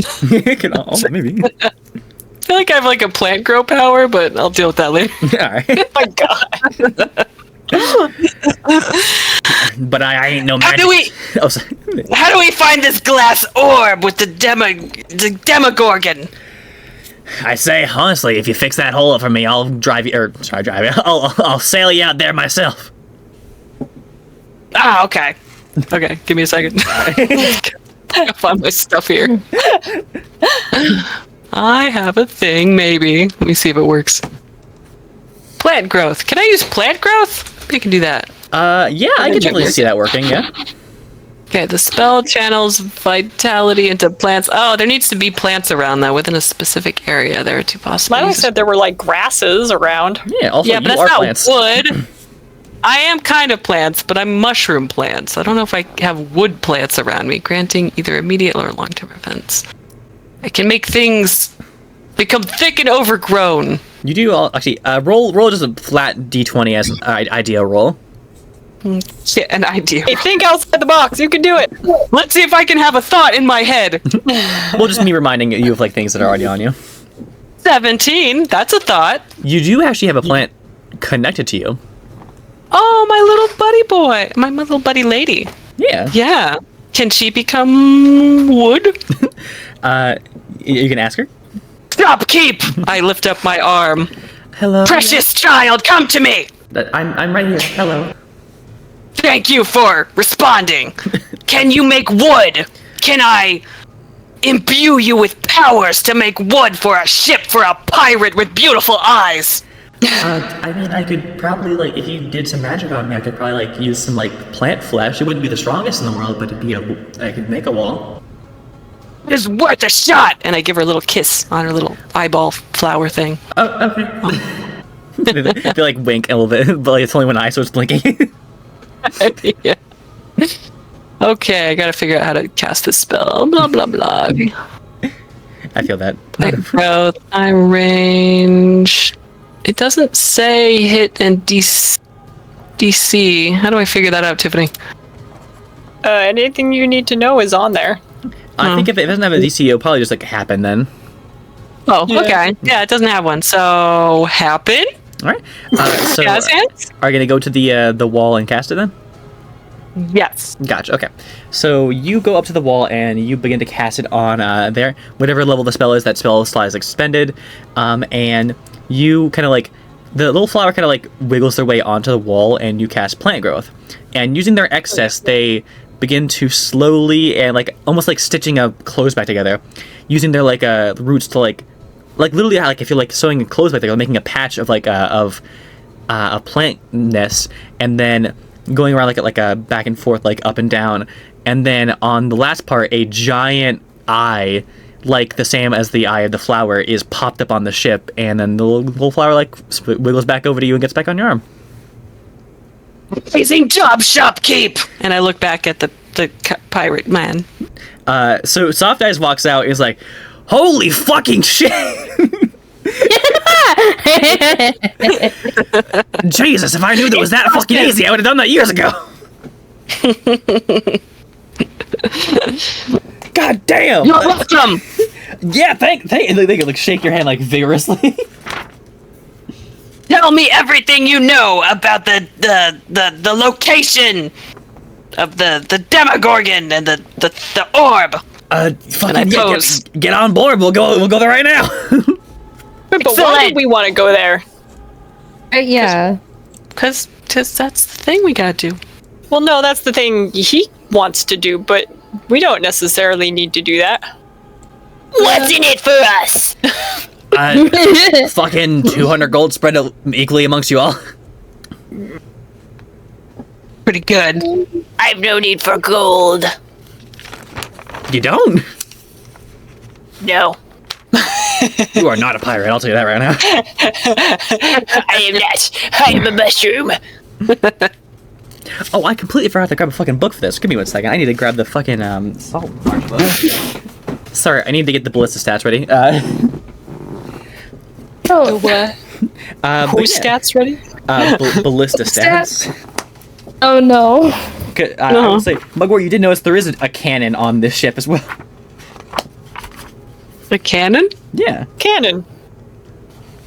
[SPEAKER 1] Maybe.
[SPEAKER 2] I feel like I have like a plant grow power, but I'll deal with that later.
[SPEAKER 1] Alright.
[SPEAKER 4] Oh my god.
[SPEAKER 1] But I ain't no magic.
[SPEAKER 6] How do we find this glass orb with the Demogorgon?
[SPEAKER 1] I say, honestly, if you fix that hole up for me, I'll drive you, I'll sail you out there myself.
[SPEAKER 6] Ah, okay.
[SPEAKER 2] Okay, give me a second. I'll find my stuff here. I have a thing, maybe. Let me see if it works. Plant growth. Can I use plant growth? I can do that.
[SPEAKER 1] Yeah, I can definitely see that working, yeah.
[SPEAKER 2] Okay, the spell channels vitality into plants. Oh, there needs to be plants around that within a specific area. There are two possibilities.
[SPEAKER 4] Milo said there were like grasses around.
[SPEAKER 1] Yeah, also
[SPEAKER 2] Yeah, but
[SPEAKER 1] you
[SPEAKER 2] that's
[SPEAKER 1] are
[SPEAKER 2] not
[SPEAKER 1] plants.
[SPEAKER 2] wood. I am kind of plants, but I'm mushroom plants. I don't know if I have wood plants around me, granting either immediate or long-term events. I can make things become thick and overgrown.
[SPEAKER 1] You do actually roll just a flat d20 as an idea roll.
[SPEAKER 2] Yeah, an idea.
[SPEAKER 4] Hey, think outside the box. You can do it.
[SPEAKER 2] Let's see if I can have a thought in my head.
[SPEAKER 1] Well, just me reminding you of like things that are already on you.
[SPEAKER 2] 17. That's a thought.
[SPEAKER 1] You do actually have a plant connected to you.
[SPEAKER 2] Oh, my little buddy boy. My little buddy lady.
[SPEAKER 1] Yeah.
[SPEAKER 2] Yeah. Can she become wood?
[SPEAKER 1] You can ask her.
[SPEAKER 6] Stop, keep!
[SPEAKER 2] I lift up my arm.
[SPEAKER 1] Hello.
[SPEAKER 6] Precious child, come to me!
[SPEAKER 1] I'm right here. Hello.
[SPEAKER 6] Thank you for responding. Can you make wood? Can I imbue you with powers to make wood for a ship for a pirate with beautiful eyes?
[SPEAKER 1] I could probably, if you did some magic on me, I could probably, use some, plant flesh. It wouldn't be the strongest in the world, but I could make a wall.
[SPEAKER 6] It is worth a shot!
[SPEAKER 2] And I give her a little kiss on her little eyeball flower thing.
[SPEAKER 1] Oh, okay. they, wink a little bit, but, it's only one eye, so it's blinking.
[SPEAKER 2] Yeah. Okay, I gotta figure out how to cast this spell. Blah, blah, blah.
[SPEAKER 1] I feel that.
[SPEAKER 2] Growth, time range. It doesn't say hit and DC. How do I figure that out, Tiffany?
[SPEAKER 4] Anything you need to know is on there.
[SPEAKER 1] I think if it doesn't have a DC, it'll probably just like happen then.
[SPEAKER 2] Oh, okay. Yeah, it doesn't have one. So happen.
[SPEAKER 1] All right. So
[SPEAKER 2] Yes, yes.
[SPEAKER 1] are you gonna go to the wall and cast it then?
[SPEAKER 2] Yes.
[SPEAKER 1] Gotcha. Okay. So you go up to the wall and you begin to cast it on there. Whatever level the spell is, that spell slot is expended, and you kind of like the little flower kind of like wiggles their way onto the wall, and you cast plant growth. And using their excess, they begin to slowly and like almost like stitching a clothes back together, using their like roots to like literally like if you're like sewing clothes back together, making a patch of like a plantness, and then going around like a back and forth, like up and down, and then on the last part, a giant eye, like the same as the eye of the flower, is popped up on the ship, and then the little flower like wiggles back over to you and gets back on your arm.
[SPEAKER 6] Amazing job, shopkeep!
[SPEAKER 2] And I look back at the pirate man.
[SPEAKER 1] So Soft Eyes walks out and is like, "Holy fucking shit!" Jesus, if I knew that was that fucking easy, I would have done that years ago. God damn!
[SPEAKER 2] You're welcome.
[SPEAKER 1] Yeah, thank. They could like shake your hand like vigorously.
[SPEAKER 6] Tell me everything you know about the location of the Demogorgon and the orb.
[SPEAKER 1] Fucking get on board. We'll go there right now.
[SPEAKER 4] But why do we want to go there?
[SPEAKER 3] Yeah.
[SPEAKER 2] Because that's the thing we gotta do.
[SPEAKER 4] Well, no, that's the thing he wants to do, but we don't necessarily need to do that.
[SPEAKER 6] What's in it for us?
[SPEAKER 1] Fucking 200 gold spread equally amongst you all.
[SPEAKER 2] Pretty good.
[SPEAKER 6] I've no need for gold.
[SPEAKER 1] You don't?
[SPEAKER 6] No.
[SPEAKER 1] You are not a pirate, I'll tell you that right now.
[SPEAKER 6] I am not. I am a mushroom.
[SPEAKER 1] Oh, I completely forgot to grab a fucking book for this. Give me 1 second. I need to grab the fucking salt marsh book. Sorry, I need to get the ballista stats ready.
[SPEAKER 4] Whose stats ready?
[SPEAKER 1] Ballista stats.
[SPEAKER 3] Oh no.
[SPEAKER 1] I will say, Mugwort, you did notice there is a cannon on this ship as well.
[SPEAKER 2] The cannon?
[SPEAKER 1] Yeah.
[SPEAKER 4] Cannon.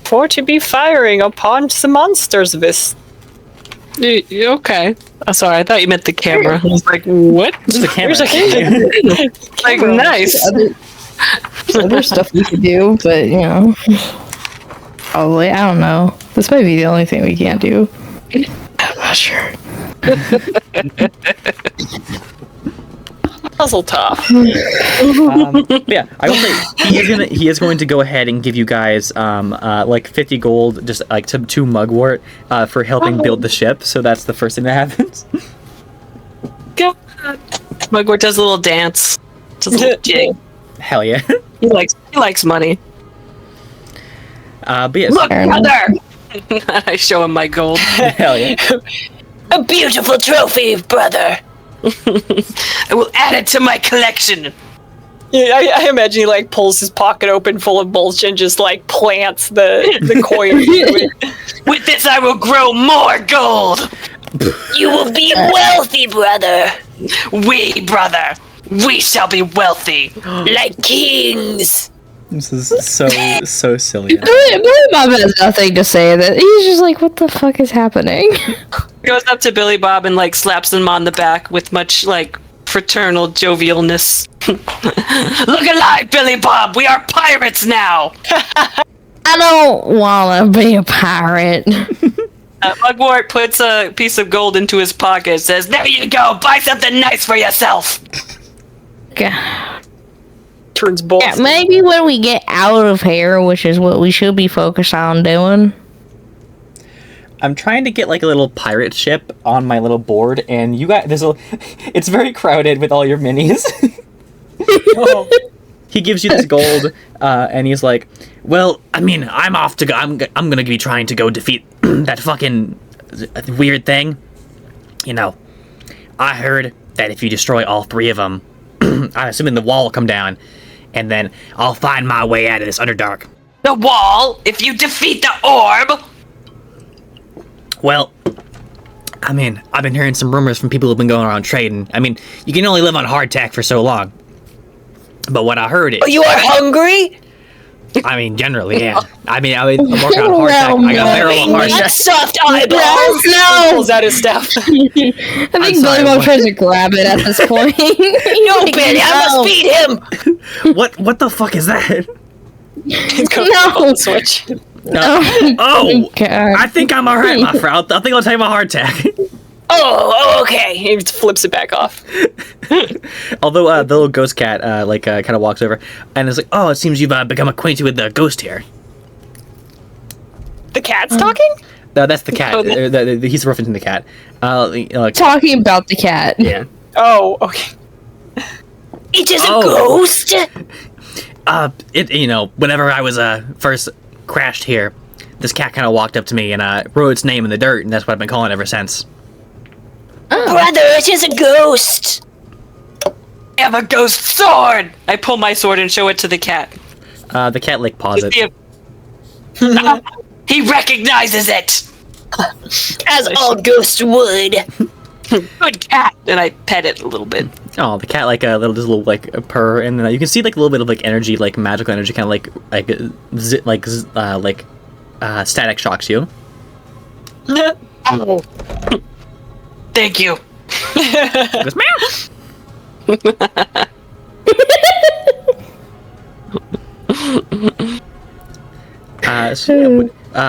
[SPEAKER 4] For to be firing upon the monsters of this.
[SPEAKER 2] Okay. Oh, sorry, I thought you meant the camera. I was like, what?
[SPEAKER 1] There's a camera.
[SPEAKER 4] There's a cannon.
[SPEAKER 2] Like, nice.
[SPEAKER 3] There's other stuff we could do, but you know. Probably, I don't know. This might be the only thing we can't do. I'm not sure.
[SPEAKER 4] Puzzle top.
[SPEAKER 1] Yeah, I will say he is going to go ahead and give you guys like 50 gold, just like to Mugwort for helping build the ship. So that's the first thing that happens.
[SPEAKER 2] God. Mugwort does a little dance. Does a little jig.
[SPEAKER 1] Hell yeah.
[SPEAKER 2] He likes money.
[SPEAKER 1] But yes.
[SPEAKER 6] Look, brother!
[SPEAKER 2] I show him my gold.
[SPEAKER 1] Hell yeah.
[SPEAKER 6] A beautiful trophy, brother. I will add it to my collection.
[SPEAKER 4] Yeah, I imagine he like pulls his pocket open full of mulch and just like plants the coin.
[SPEAKER 6] With this, I will grow more gold. You will be wealthy, brother. Brother, we shall be wealthy, like kings.
[SPEAKER 1] This is so silly.
[SPEAKER 3] Billy Bob has nothing to say. That he's just like, what the fuck is happening?
[SPEAKER 2] Goes up to Billy Bob and like slaps him on the back with much like fraternal jovialness.
[SPEAKER 6] Look alive, Billy Bob. We are pirates now.
[SPEAKER 3] I don't want to be a pirate.
[SPEAKER 2] Mugwort puts a piece of gold into his pocket. Says,
[SPEAKER 6] There you go. Buy something nice for yourself.
[SPEAKER 3] God.
[SPEAKER 4] Turns both.
[SPEAKER 3] Yeah, maybe when we get out of here, which is what we should be focused on doing.
[SPEAKER 1] I'm trying to get like a little pirate ship on my little board, and you got it's very crowded with all your minis. He gives you this gold, and he's like, "Well, I mean, I'm off to go. I'm gonna be trying to go defeat that fucking weird thing. You know, I heard that if you destroy all 3 of them, I'm assuming the wall will come down, and then I'll find my way out of this Underdark.
[SPEAKER 6] The wall, if you defeat the orb.
[SPEAKER 1] Well, I mean, I've been hearing some rumors from people who've been going around trading. I mean, you can only live on hardtack for so long. But what I heard is...
[SPEAKER 6] You are hungry?
[SPEAKER 1] I mean, generally, yeah. I'm working on hardtack. I got a barrel of hardtack.
[SPEAKER 6] Soft eyeballs.
[SPEAKER 3] No!
[SPEAKER 4] Pulls out his staff.
[SPEAKER 3] I think
[SPEAKER 1] sorry,
[SPEAKER 3] Billy Bob
[SPEAKER 1] what?
[SPEAKER 3] tries to grab it at this point.
[SPEAKER 6] No, Benny, I must feed him.
[SPEAKER 1] What the fuck is that?
[SPEAKER 4] He's going
[SPEAKER 3] No.
[SPEAKER 4] to switch.
[SPEAKER 1] Oh!
[SPEAKER 3] God.
[SPEAKER 1] I think I'm alright, my friend. I think I'll take my hardtack.
[SPEAKER 4] Oh, okay. He just flips it back off.
[SPEAKER 1] Although the little ghost cat kind of walks over and is like, "Oh, it seems you've become acquainted with the ghost here."
[SPEAKER 4] The cat's talking?
[SPEAKER 1] That's the cat.
[SPEAKER 4] Oh,
[SPEAKER 1] He's referencing the cat.
[SPEAKER 3] Talking about the cat.
[SPEAKER 1] Yeah.
[SPEAKER 4] Oh, okay.
[SPEAKER 6] It is
[SPEAKER 1] Oh.
[SPEAKER 6] a ghost.
[SPEAKER 1] Whenever I was first crashed here, this cat kind of walked up to me and wrote its name in the dirt, and that's what I've been calling it ever since.
[SPEAKER 6] Brother, it is a ghost. I have a ghost sword.
[SPEAKER 2] I pull my sword and show it to the cat.
[SPEAKER 1] The cat paws it.
[SPEAKER 6] He recognizes it. As all ghosts would.
[SPEAKER 2] Good cat. And I pet it a little bit.
[SPEAKER 1] Oh, the cat a little purr, and you can see a little bit of energy, magical energy, kind of static shocks you.
[SPEAKER 6] Oh. Thank you.
[SPEAKER 1] It goes, meow.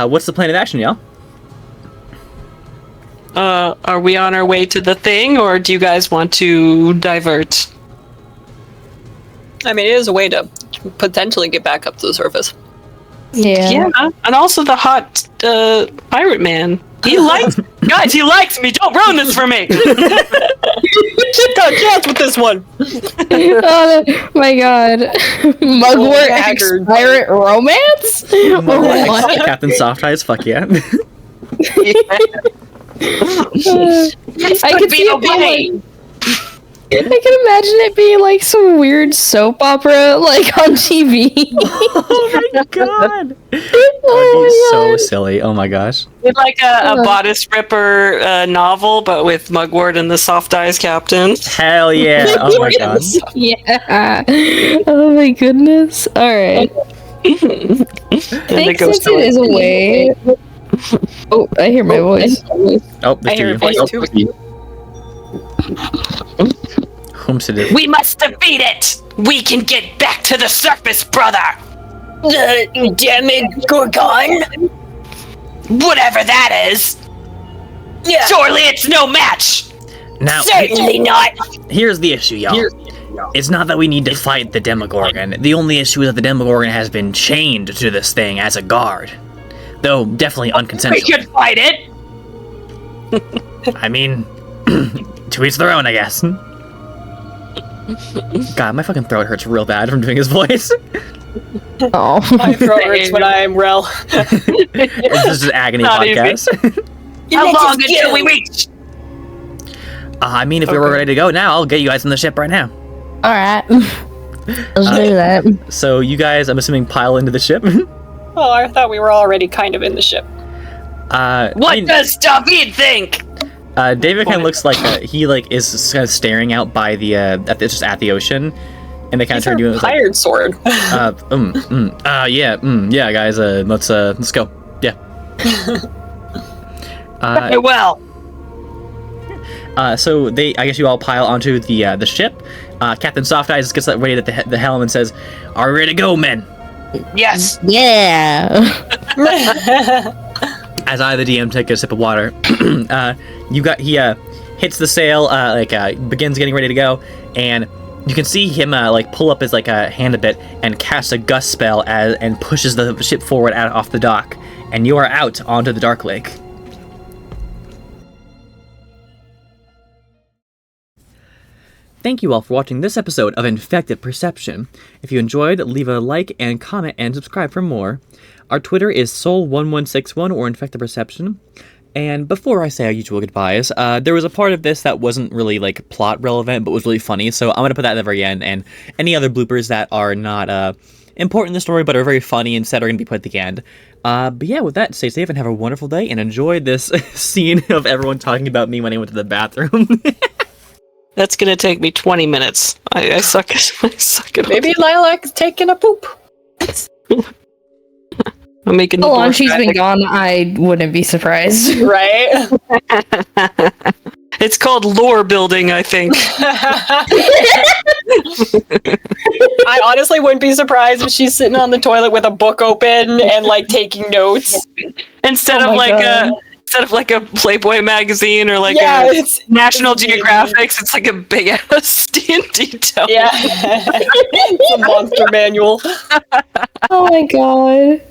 [SPEAKER 1] What's the plan of action, y'all?
[SPEAKER 2] Are we on our way to the thing, or do you guys want to divert?
[SPEAKER 4] I mean, it is a way to potentially get back up to the surface.
[SPEAKER 3] Yeah.
[SPEAKER 2] And also the hot pirate man. He likes guys. He likes me. Don't ruin this for me.
[SPEAKER 4] Got a chance with this one.
[SPEAKER 3] Oh my god. Mugwort
[SPEAKER 4] haggard.
[SPEAKER 3] pirate romance? What?
[SPEAKER 1] Captain Soft Eyes, fuck yeah.
[SPEAKER 3] I could see it being I can imagine it being some weird soap opera on TV.
[SPEAKER 1] Oh my god. That
[SPEAKER 3] Oh
[SPEAKER 1] would be
[SPEAKER 3] my
[SPEAKER 1] so
[SPEAKER 3] God.
[SPEAKER 1] silly. Oh my gosh.
[SPEAKER 2] It's like a bodice ripper novel, but with Mugwort and the Soft Eyes Captain.
[SPEAKER 1] Hell yeah. Oh my god.
[SPEAKER 3] Yeah. Oh my goodness. Alright. I think since it is a way. Oh, I hear my voice.
[SPEAKER 1] Oh,
[SPEAKER 4] I hear your voice too.
[SPEAKER 1] Whom's it is?
[SPEAKER 6] We must defeat it. We can get back to the surface, brother. The Demogorgon? Whatever that is. Yeah. Surely it's no match.
[SPEAKER 1] Now,
[SPEAKER 6] Certainly not.
[SPEAKER 1] here's the issue, y'all. It's not that we need to fight the Demogorgon. The only issue is that the Demogorgon has been chained to this thing as a guard. Though, definitely
[SPEAKER 6] We
[SPEAKER 1] unconsensual.
[SPEAKER 6] could fight it.
[SPEAKER 1] I mean, to each their own, I guess. God, my fucking throat hurts real bad from doing his voice.
[SPEAKER 3] Oh.
[SPEAKER 4] My throat hurts when I'm Rel.
[SPEAKER 1] It's just an agony
[SPEAKER 2] Not
[SPEAKER 1] podcast.
[SPEAKER 6] How long until we reach?
[SPEAKER 1] I mean, if we were ready to go now, I'll get you guys on the ship right now.
[SPEAKER 3] Alright. Let's do that.
[SPEAKER 1] So you guys, I'm assuming, pile into the ship.
[SPEAKER 4] Oh, I thought we were already kind of in the ship.
[SPEAKER 6] What does David think?
[SPEAKER 1] David kind of looks like he is kind of staring out by the at the ocean, and they kind of turn to you and
[SPEAKER 4] Hired sword.
[SPEAKER 1] yeah, guys, let's go. Yeah.
[SPEAKER 6] Very well.
[SPEAKER 1] So I guess you all pile onto the ship. Captain Soft Eyes gets ready at the helm and says, "Are we ready to go, men?"
[SPEAKER 6] Yes.
[SPEAKER 3] Yeah.
[SPEAKER 1] As I, the DM, take a sip of water, he hits the sail, begins getting ready to go, and you can see him pull up his hand a bit and cast a gust spell and pushes the ship forward off the dock, and you are out onto the Dark Lake. Thank you all for watching this episode of Infected Perception. If you enjoyed, leave a like and comment and subscribe for more. Our Twitter is Soul1161 or Infected Perception. And before I say our usual goodbyes, there was a part of this that wasn't really like plot relevant, but was really funny. So I'm gonna put that at the very end, and any other bloopers that are not important in the story but are very funny instead are gonna be put at the end. But yeah, with that, stay safe and have a wonderful day, and enjoy this scene of everyone talking about me when I went to the bathroom.
[SPEAKER 2] That's gonna take me 20 minutes. I suck at
[SPEAKER 4] Maybe Lilac's taking a poop.
[SPEAKER 2] I'm making
[SPEAKER 3] How long she's been gone, I wouldn't be surprised.
[SPEAKER 4] Right?
[SPEAKER 2] It's called lore building, I think.
[SPEAKER 4] I honestly wouldn't be surprised if she's sitting on the toilet with a book open and like taking notes.
[SPEAKER 2] Instead of like a Playboy magazine or like
[SPEAKER 4] it's
[SPEAKER 2] National Geographic, it's like a big ass D&D tower.
[SPEAKER 4] Yeah. It's a monster manual.
[SPEAKER 3] Oh my god.